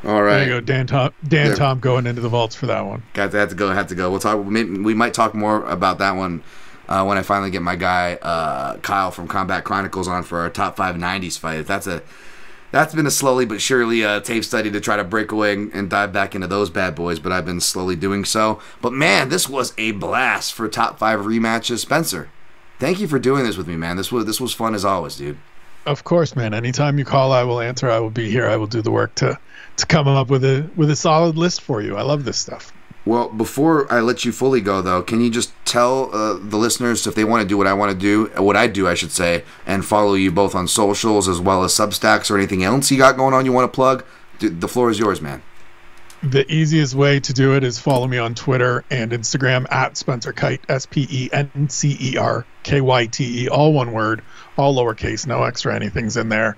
All right. There you go, Dan Tom going into the vaults for that one. Had to go. We'll talk. We might talk more about that one when I finally get my guy Kyle from Combat Chronicles on for our top 5 90s fight. That's been a slowly but surely tape study to try to break away and dive back into those bad boys, but I've been slowly doing so. But man, this was a blast for top 5 rematches. Spencer, thank you for doing this with me, man. This was fun as always, dude. Of course, man. Anytime you call, I will answer. I will be here. I will do the work to come up with a solid list for you. I love this stuff. Well, before I let you fully go, though, can you just tell the listeners if they want to do what I want to do, what I do, I should say, and follow you both on socials as well as Substacks or anything else you got going on you want to plug? The floor is yours, man. The easiest way to do it is follow me on Twitter and Instagram at Spencer Kyte, SpencerKyte, all one word, all lowercase, no extra anything's in there.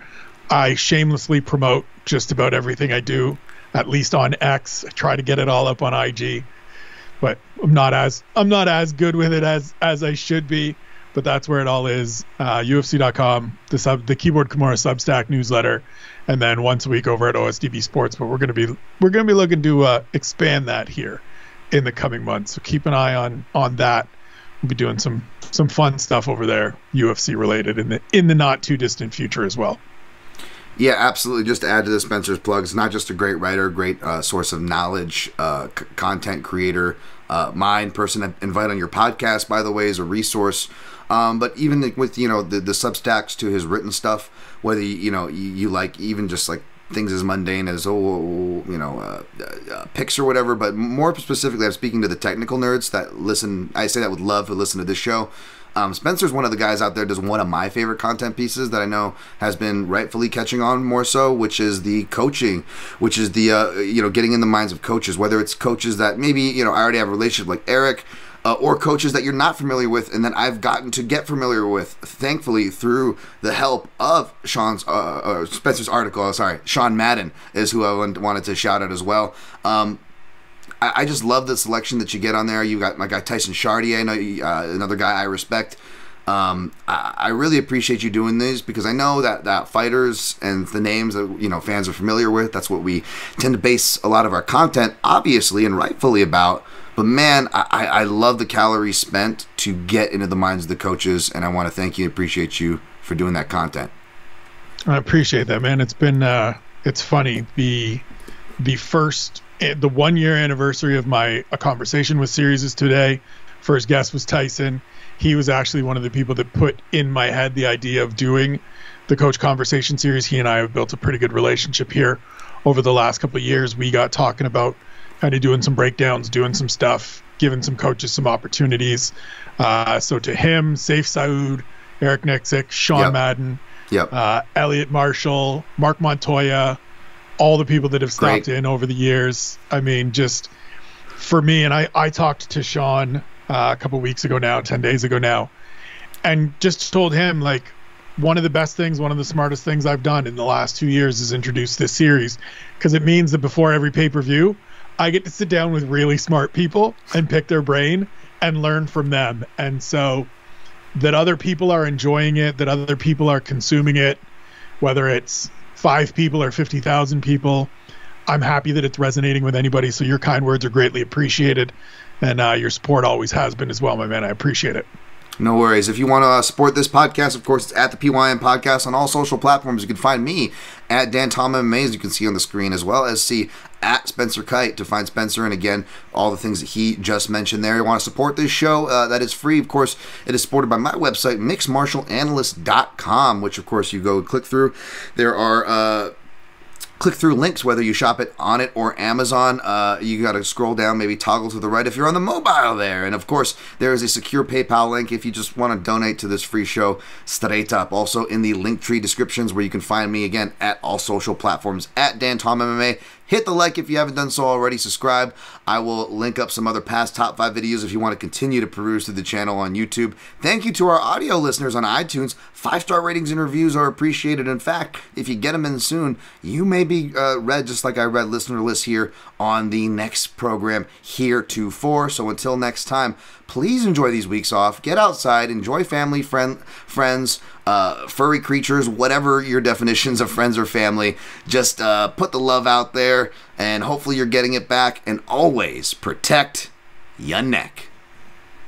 I shamelessly promote just about everything I do, at least on X. I try to get it all up on IG, but I'm not as good with it as I should be. But that's where it all is. UFC.com, the Keyboard Kimura Substack newsletter, and then once a week over at OSDB Sports. But we're gonna be looking to expand that here in the coming months. So keep an eye on that. We'll be doing some fun stuff over there, UFC related, in the not too distant future as well. Yeah, absolutely. Just to add to the Spencer's plugs, not just a great writer, great source of knowledge, content creator, person to invite on your podcast, by the way, is a resource. But even with the Substacks to his written stuff, whether you like even just like things as mundane as picks or whatever, but more specifically, I'm speaking to the technical nerds that listen. I say that with love, who listen to this show. Spencer's one of the guys out there does one of my favorite content pieces that I know has been rightfully catching on more so, which is the coaching, which is the getting in the minds of coaches, whether it's coaches that maybe I already have a relationship like Eric, or coaches that you're not familiar with and that I've gotten to get familiar with, thankfully, through the help of Spencer's article. Sean Madden is who I wanted to shout out as well. I just love the selection that you get on there. You got my guy Tyson Chartier, another guy I respect. I really appreciate you doing these because I know that fighters and the names that fans are familiar with, that's what we tend to base a lot of our content, obviously and rightfully, about. But man, I love the calories spent to get into the minds of the coaches, and I want to thank you and appreciate you for doing that content. I appreciate that, man. It's been it's funny. The first the 1 year anniversary of my A Conversation with series is today. First guest was Tyson. He was actually one of the people that put in my head the idea of doing the Coach Conversation series. He and I have built a pretty good relationship here over the last couple of years. We got talking about kind of doing some breakdowns, doing some stuff, giving some coaches some opportunities. So to him, Saif Saud, Eric Nixick, Sean Madden, Elliot Marshall, Mark Montoya, all the people that have stopped in over the years. I mean, just for me, and I talked to Sean a couple weeks ago now, 10 days ago now, and just told him, like, one of the best things, one of the smartest things I've done in the last 2 years is introduce this series, because it means that before every pay-per-view, I get to sit down with really smart people and pick their brain and learn from them. And so that other people are enjoying it, that other people are consuming it, whether it's 5 people or 50,000 people, I'm happy that it's resonating with anybody. So your kind words are greatly appreciated. And your support always has been as well, my man. I appreciate it. No worries. If you want to support this podcast, of course, it's at the PYN Podcast on all social platforms. You can find me at Dan Tom MMA, as you can see on the screen, as well as see at Spencer Kyte to find Spencer. And again, all the things that he just mentioned there. You want to support this show, that is free. Of course, it is supported by my website, mixedmartialanalyst.com, which, of course, you go click through. There are click-through links, whether you shop it on it or Amazon. You got to scroll down, maybe toggle to the right if you're on the mobile there. And, of course, there is a secure PayPal link if you just want to donate to this free show straight up. Also, in the Linktree descriptions, where you can find me, again, at all social platforms, at Dan Tom MMA. Hit the like if you haven't done so already. Subscribe. I will link up some other past top 5 videos if you want to continue to peruse through the channel on YouTube. Thank you to our audio listeners on iTunes. 5-star ratings and reviews are appreciated. In fact, if you get them in soon, you may be read just like I read listener lists here on the next program heretofore. So until next time, please enjoy these weeks off. Get outside. Enjoy family, friends, furry creatures, whatever your definitions of friends or family. Just put the love out there, and hopefully you're getting it back. And always protect your neck.